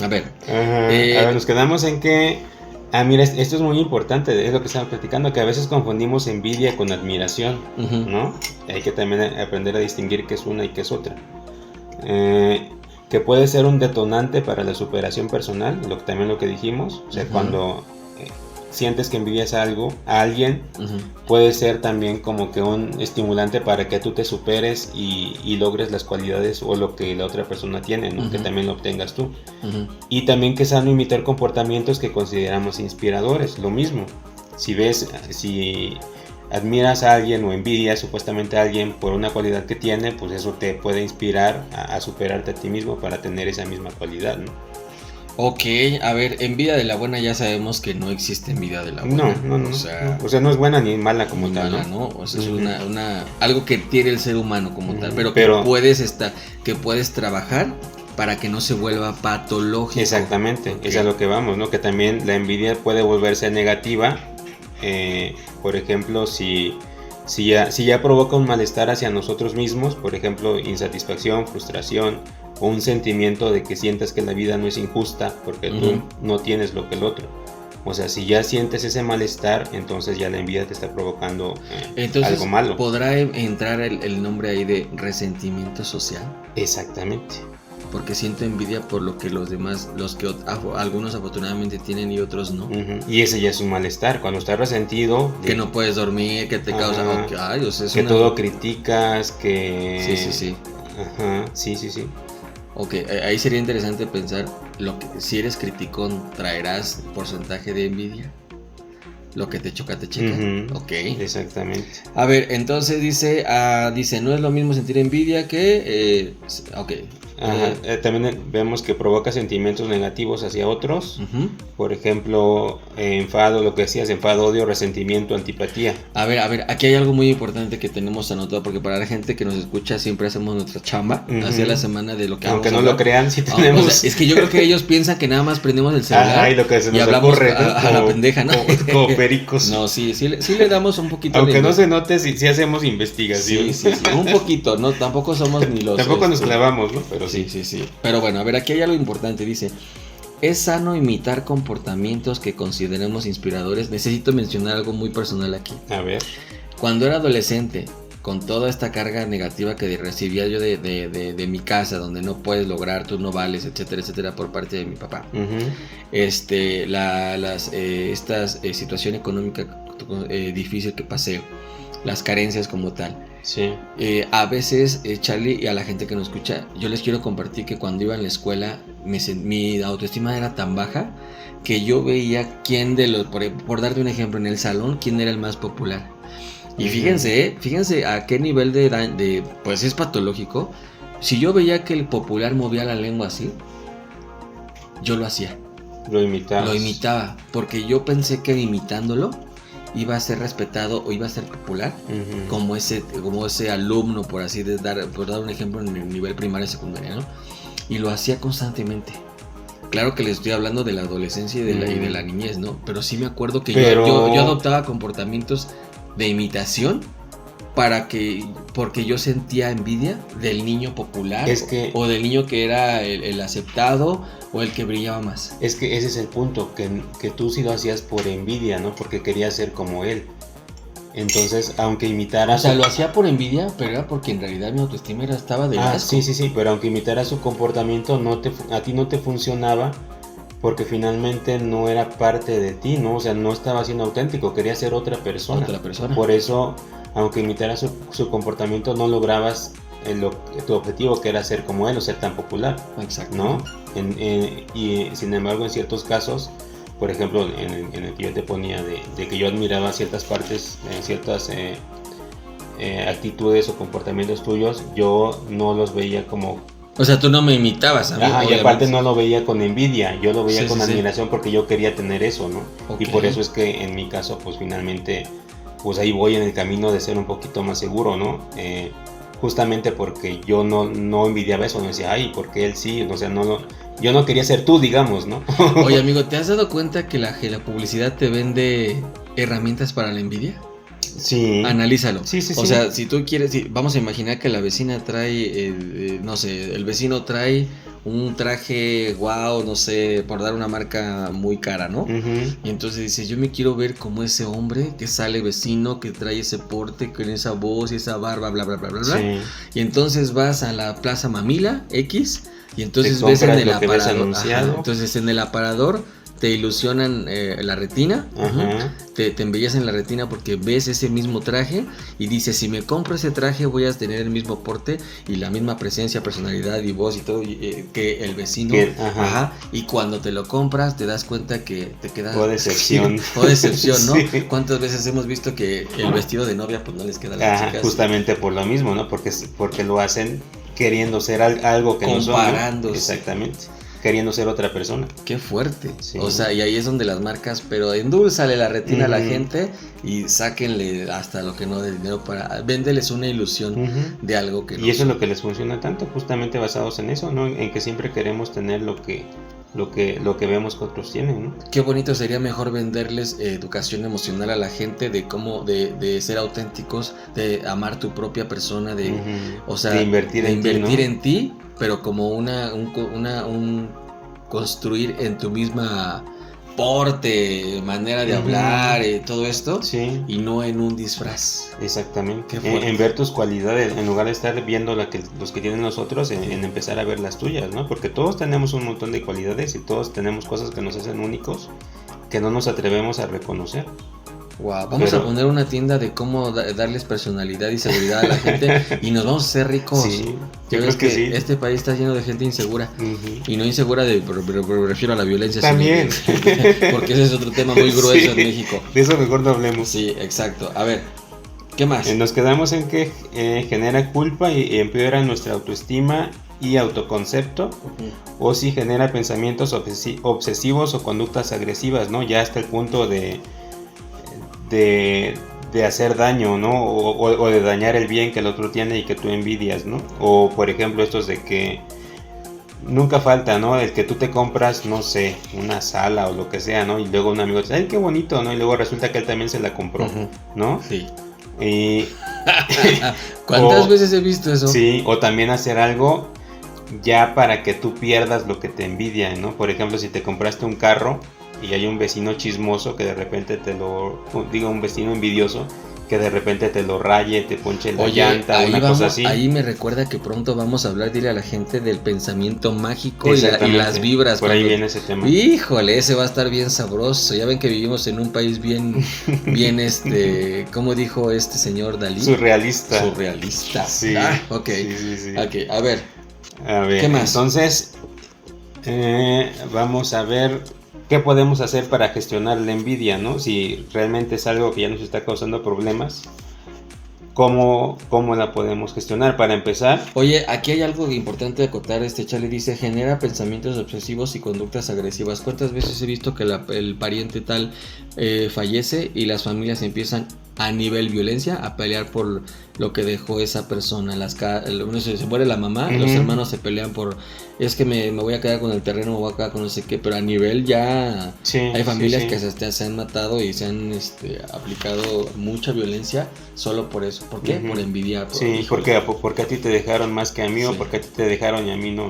A ver. A ver, nos quedamos en que... mira, esto es muy importante, es lo que estamos platicando, que a veces confundimos envidia con admiración, ¿no? Hay que también aprender a distinguir qué es una y qué es otra. Que puede ser un detonante para la superación personal, también lo que dijimos, o sea, cuando sientes que envidias a alguien, puede ser también como que un estimulante para que tú te superes y logres las cualidades o lo que la otra persona tiene, ¿no? Que también lo obtengas tú. Y también que es sano imitar comportamientos que consideramos inspiradores, lo mismo. Si admiras a alguien o envidias supuestamente a alguien por una cualidad que tiene, pues eso te puede inspirar a superarte a ti mismo para tener esa misma cualidad, ¿no? Ok, a ver, envidia de la buena ya sabemos que no existe envidia de la buena. No. O sea, no es buena ni mala como tal, ¿no? O sea, es algo que tiene el ser humano como tal, pero que puedes trabajar para que no se vuelva patológico. Exactamente, es a lo que vamos, ¿no? Que también la envidia puede volverse negativa. Por ejemplo, si ya provoca un malestar hacia nosotros mismos, por ejemplo, insatisfacción, frustración, o un sentimiento de que sientas que la vida no es injusta porque tú no tienes lo que el otro. O sea, si ya sientes ese malestar, entonces ya la envidia te está provocando algo malo. ¿Podrá entrar el nombre ahí de resentimiento social? Exactamente. Porque siento envidia por lo que los demás, algunos afortunadamente tienen y otros no. Y ese ya es un malestar. Cuando estás resentido, que no puedes dormir, que te causa que todo criticas, que sí. Ajá, sí. Ok, ahí sería interesante pensar si eres criticón, ¿traerás porcentaje de envidia? Lo que te choca, te checa. Ok. Exactamente. A ver, entonces dice, no es lo mismo sentir envidia que... ok. También vemos que provoca sentimientos negativos hacia otros. Por ejemplo, enfado, lo que decías, enfado, odio, resentimiento, antipatía. A ver, aquí hay algo muy importante que tenemos anotado, porque para la gente que nos escucha siempre hacemos nuestra chamba, hacia la semana de lo que aunque no lo crean, sí tenemos. O sea, es que yo creo que ellos piensan que nada más prendemos el celular y lo que se nos hablamos ocurre, a la pendeja, ¿no? Como pericos. No, sí le damos un poquito. Aunque no se note, sí hacemos investigación. Sí, un poquito, ¿no? Tampoco somos ni los... Tampoco nos clavamos, ¿no? Pero sí. Pero bueno, a ver, aquí hay algo importante, dice... Es sano imitar comportamientos que consideremos inspiradores. Necesito mencionar algo muy personal aquí. A ver. Cuando era adolescente, con toda esta carga negativa que recibía yo de mi casa, donde no puedes lograr, tú no vales, etcétera, por parte de mi papá. Esta situación económica difícil que pasé, las carencias como tal. Sí. A veces, Charlie, y a la gente que nos escucha, yo les quiero compartir que cuando iba en la escuela mi autoestima era tan baja que yo veía quién por darte un ejemplo, en el salón, quién era el más popular. Y fíjense a qué nivel de pues es patológico. Si yo veía que el popular movía la lengua así, yo lo hacía. Lo imitaba, porque yo pensé que imitándolo iba a ser respetado o iba a ser popular, como ese alumno, por dar un ejemplo, en el nivel primaria y secundaria, ¿no? Y lo hacía constantemente. Claro que les estoy hablando de la adolescencia y de la niñez, ¿no? Pero sí me acuerdo que yo adoptaba comportamientos de imitación porque yo sentía envidia del niño popular, o del niño que era el aceptado o el que brillaba más. Es que ese es el punto, que tú sí lo hacías por envidia, ¿no? Porque querías ser como él. Entonces, aunque imitaras... O sea, lo hacía por envidia, pero era porque en realidad mi autoestima estaba de asco. Sí, pero aunque imitaras su comportamiento, a ti no te funcionaba, porque finalmente no era parte de ti, ¿no? O sea, no estaba siendo auténtico, quería ser otra persona. Por eso, aunque imitaras su comportamiento, no lograbas tu objetivo, que era ser como él o ser tan popular. Exacto. ¿No? Y sin embargo, en ciertos casos, por ejemplo, en el que yo te ponía de que yo admiraba ciertas partes, ciertas actitudes o comportamientos tuyos, yo no los veía como... O sea, tú no me imitabas a mí. Y aparte no lo veía con envidia, yo lo veía con admiración, porque yo quería tener eso, ¿no? Okay. Y por eso es que en mi caso, pues finalmente pues ahí voy en el camino de ser un poquito más seguro, ¿no? Justamente porque yo no envidiaba eso, no decía, ay, porque él sí, o sea, yo no quería ser tú, digamos, ¿no? Oye, amigo, ¿te has dado cuenta que la publicidad te vende herramientas para la envidia? Sí. Analízalo. Sí. O sea, si tú quieres, vamos a imaginar que la vecina trae, no sé, el vecino trae un traje, wow, no sé, por dar una marca muy cara, ¿no? Uh-huh. Y entonces dice, yo me quiero ver como ese hombre que sale vecino, que trae ese porte, con esa voz y esa barba, bla, bla, bla, bla, bla. Sí. Y entonces vas a la Plaza Mamila, X, y entonces ves en el aparador. Entonces en el aparador te ilusionan la retina, te embellecen la retina porque ves ese mismo traje y dices, si me compro ese traje voy a tener el mismo porte y la misma presencia, personalidad y voz y todo que el vecino. Y cuando te lo compras te das cuenta que te queda... O decepción. O decepción, ¿no? Sí. ¿Cuántas veces hemos visto que el vestido de novia pues no les queda a las chicas? Justamente por lo mismo, ¿no? Porque lo hacen queriendo ser algo que no son. Comparándose. Exactamente. Queriendo ser otra persona. Qué fuerte. Sí. O sea, y ahí es donde las marcas, pero endulzale la retina a la gente y sáquenle hasta lo que no de dinero para véndeles una ilusión de algo que no. Y eso es lo que les funciona tanto, justamente basados en eso, ¿no? En que siempre queremos tener lo que vemos que otros tienen, ¿no? Qué bonito sería mejor venderles educación emocional a la gente de cómo de ser auténticos, de amar tu propia persona, o sea, de invertir en ti, pero como un construir en tu misma porte, manera de hablar, todo esto, sí. Y no en un disfraz. Exactamente. En ver tus cualidades, en lugar de estar viendo los que tienen nosotros, en empezar a ver las tuyas, ¿no? Porque todos tenemos un montón de cualidades y todos tenemos cosas que nos hacen únicos, que no nos atrevemos a reconocer. Wow, vamos a poner una tienda de cómo darles personalidad y seguridad a la gente y nos vamos a hacer ricos. Sí, yo creo que sí. Este país está lleno de gente insegura. Y no insegura pero refiero a la violencia. También. Porque ese es otro tema muy grueso en México. De eso mejor no hablemos. Sí, exacto. A ver, ¿qué más? Nos quedamos en que genera culpa y empeora nuestra autoestima y autoconcepto, o si genera pensamientos obsesivos o conductas agresivas, ¿no? Ya hasta el punto de hacer daño, ¿no? O de dañar el bien que el otro tiene y que tú envidias, ¿no? O por ejemplo estos de que nunca falta, ¿no? El que tú te compras, no sé, una sala o lo que sea, ¿no? Y luego un amigo dice, ay, qué bonito, ¿no? Y luego resulta que él también se la compró, ¿no? Sí. Y ¿cuántas veces he visto eso? Sí, o también hacer algo ya para que tú pierdas lo que te envidia, ¿no? Por ejemplo, si te compraste un carro y hay un vecino chismoso que de repente un vecino envidioso que de repente te lo raye, te ponche la llanta, cosa así. Ahí me recuerda que pronto vamos a hablar, dile a la gente del pensamiento mágico y las vibras. Por ahí viene ese tema. Híjole, ese va a estar bien sabroso. Ya ven que vivimos en un país bien, ¿cómo dijo este señor Dalí? Surrealista. Sí. Ok. Sí. Okay, a ver. ¿Qué más? Entonces, vamos a ver qué podemos hacer para gestionar la envidia, ¿no? Si realmente es algo que ya nos está causando problemas, ¿cómo la podemos gestionar? Para empezar... Oye, aquí hay algo importante de acotar. Charlie dice, genera pensamientos obsesivos y conductas agresivas. ¿Cuántas veces he visto que el pariente tal fallece y las familias empiezan a nivel violencia a pelear por lo que dejó esa persona? Se muere la mamá, los hermanos se pelean por, es que me voy a quedar con el terreno, me voy a quedar con no sé qué, pero a nivel ya hay familias que se han matado y se han aplicado mucha violencia solo por eso. ¿Por qué? Por envidiar. Porque a ti te dejaron más que a mí, o porque a ti te dejaron y a mí no.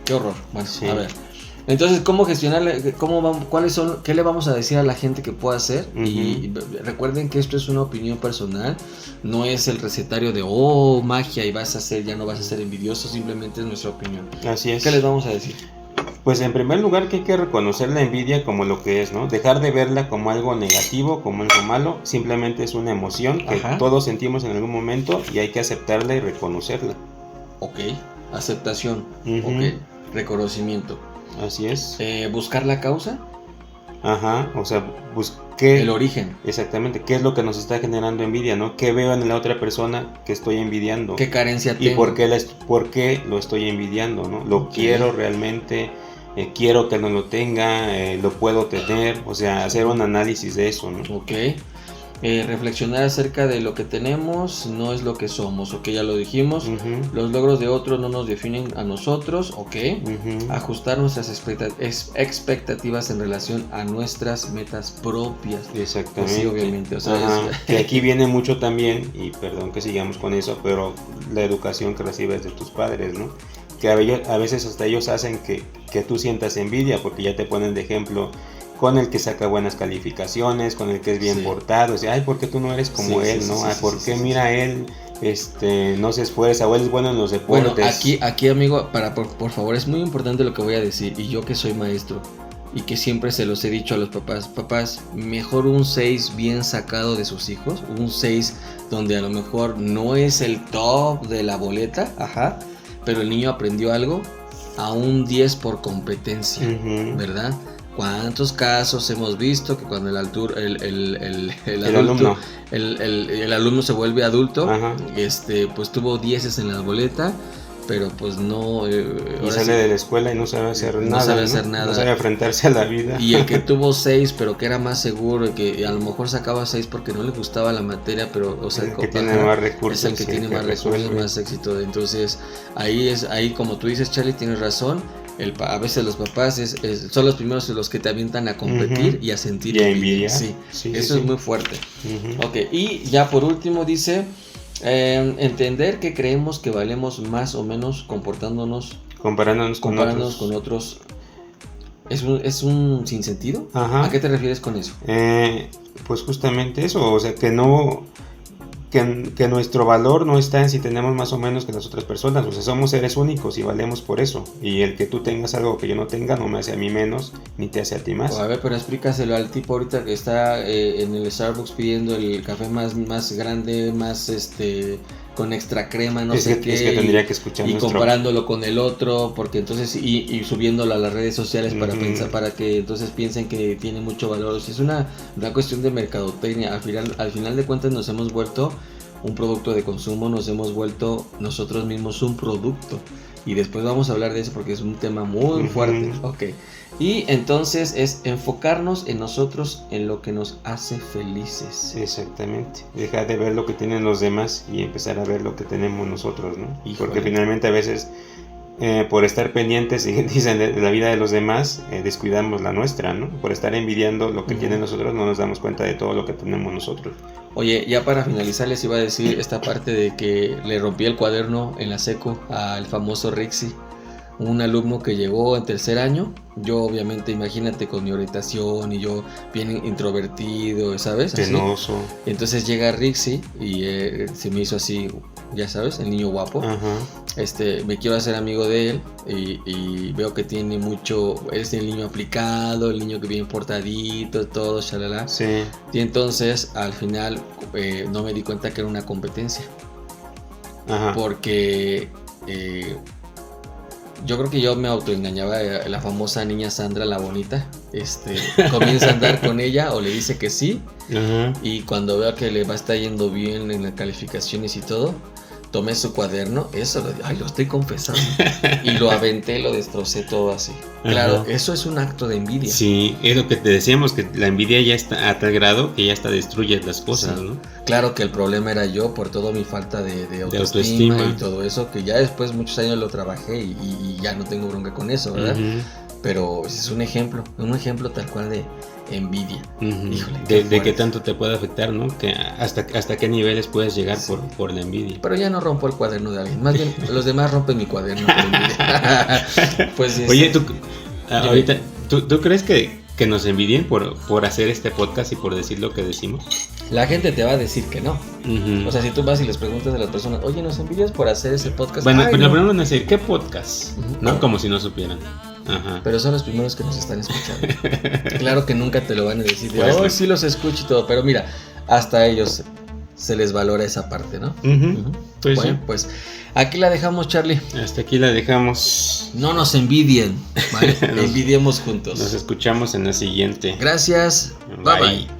Qué horror. Bueno, a ver. Entonces, ¿cómo gestionarle? ¿Qué le vamos a decir a la gente que pueda hacer? Y recuerden que esto es una opinión personal, no es el recetario de magia y ya no vas a ser envidioso, simplemente es nuestra opinión. Así es. ¿Qué les vamos a decir? Pues en primer lugar que hay que reconocer la envidia como lo que es, ¿no? Dejar de verla como algo negativo, como algo malo, simplemente es una emoción que todos sentimos en algún momento y hay que aceptarla y reconocerla. Ok, aceptación, ok, reconocimiento. Así es. Buscar la causa. O sea, el origen. Exactamente, ¿qué es lo que nos está generando envidia, no? ¿Qué veo en la otra persona que estoy envidiando? ¿Qué carencia tengo? ¿Y por qué lo estoy envidiando, no? ¿Lo quiero realmente? ¿Quiero que no lo tenga? ¿Lo puedo tener? O sea, hacer un análisis de eso, ¿no? Ok. reflexionar acerca de lo que tenemos no es lo que somos, ok, ya lo dijimos. Los logros de otros no nos definen a nosotros, ok. Ajustar nuestras expectativas en relación a nuestras metas propias. Exactamente. Pues sí, obviamente, o sea, que aquí viene mucho también, y perdón que sigamos con eso, pero la educación que recibes de tus padres, ¿no? Que a veces hasta ellos hacen que tú sientas envidia, porque ya te ponen de ejemplo con el que saca buenas calificaciones, con el que es bien portado. O sea, ay, ¿por qué tú no eres como él, no? ¿Por qué mira él no se esfuerza, o él es bueno en los deportes? Bueno, aquí amigo, por favor, es muy importante lo que voy a decir, y yo que soy maestro y que siempre se los he dicho a los papás, mejor un 6 bien sacado de sus hijos, un 6 donde a lo mejor no es el top de la boleta, pero el niño aprendió algo, a un 10 por competencia, ¿verdad? ¿Cuántos casos hemos visto que cuando el alumno se vuelve adulto, pues tuvo 10 en la boleta, pero pues no... y sale de la escuela y no sabe hacer nada. No sabe enfrentarse a la vida. Y el que tuvo 6, pero que era más seguro, y que a lo mejor sacaba 6 porque no le gustaba la materia, pero, o sea, el que tiene más recursos. Es el que tiene más recursos, más éxito. Entonces, ahí como tú dices, Charlie, tienes razón. A veces los papás son los primeros los que te avientan a competir y a sentir envidia. Sí, eso es muy fuerte. Ok, y ya por último dice, entender que creemos que valemos más o menos comparándonos con otros. ¿Es un sinsentido? ¿A qué te refieres con eso? Pues justamente eso, o sea, que nuestro valor no está en si tenemos más o menos que las otras personas. O sea, somos seres únicos y valemos por eso. Y el que tú tengas algo que yo no tenga no me hace a mí menos, ni te hace a ti más. A ver, pero explícaselo al tipo ahorita que está en el Starbucks pidiendo el café más grande, más con extra crema, no sé qué. Es que tendría que escuchar y comparándolo con el otro, porque entonces y subiéndolo a las redes sociales para que entonces piensen que tiene mucho valor. O sea, es una cuestión de mercadotecnia. Al final de cuentas nos hemos vuelto un producto de consumo, nos hemos vuelto nosotros mismos un producto. Y después vamos a hablar de eso porque es un tema muy fuerte. Ok. Y entonces es enfocarnos en nosotros, en lo que nos hace felices. Exactamente. Dejar de ver lo que tienen los demás y empezar a ver lo que tenemos nosotros, ¿no? Porque finalmente a veces por estar pendientes, dicen, de la vida de los demás, descuidamos la nuestra, ¿no? Por estar envidiando lo que tienen nosotros, no nos damos cuenta de todo lo que tenemos nosotros. Oye, ya para finalizar les iba a decir esta parte de que le rompí el cuaderno en la seco al famoso Rixi, un alumno que llegó en tercer año. Yo obviamente, imagínate, con mi orientación y yo bien introvertido, ¿sabes? Penoso. Entonces llega Rixi y se me hizo así, ya sabes, el niño guapo. Me quiero hacer amigo de él y veo que tiene mucho, es el niño aplicado, el niño que bien portadito, todo, shalala. Sí. Y entonces al final no me di cuenta que era una competencia. Porque yo creo que yo me autoengañaba. La famosa niña Sandra, la bonita, comienza a andar con ella o le dice que sí. Y cuando veo que le va a estar yendo bien en las calificaciones y todo, tomé su cuaderno, lo estoy confesando, y lo aventé, lo destrocé todo así. Claro, eso es un acto de envidia. Sí, es lo que te decíamos, que la envidia ya está a tal grado que ya hasta destruye las cosas, sí, ¿no? Claro que el problema era yo por toda mi falta de autoestima y todo eso, que ya después muchos años lo trabajé y ya no tengo bronca con eso, ¿verdad? Pero ese es un ejemplo tal cual de envidia. Híjole, de qué tanto te puede afectar, ¿no? Que hasta qué niveles puedes llegar por la envidia. Pero ya no rompo el cuaderno de alguien, más bien los demás rompen mi cuaderno por envidia. Pues oye, ¿tú crees que nos envidien por hacer este podcast y por decir lo que decimos? La gente te va a decir que no. O sea, si tú vas y les preguntas a las personas, oye, ¿nos envidias por hacer ese podcast? Bueno, pero la primera van a decir, ¿qué podcast? ¿No? Como si no supieran. Pero son los primeros que nos están escuchando. Claro que nunca te lo van a decir. Sí los escucho y todo. Pero mira, hasta a ellos se les valora esa parte, ¿no? Pues bueno, sí. Pues aquí la dejamos, Charlie. Hasta aquí la dejamos. No nos envidien, ¿vale? Envidiemos juntos. Nos escuchamos en la siguiente. Gracias. Bye.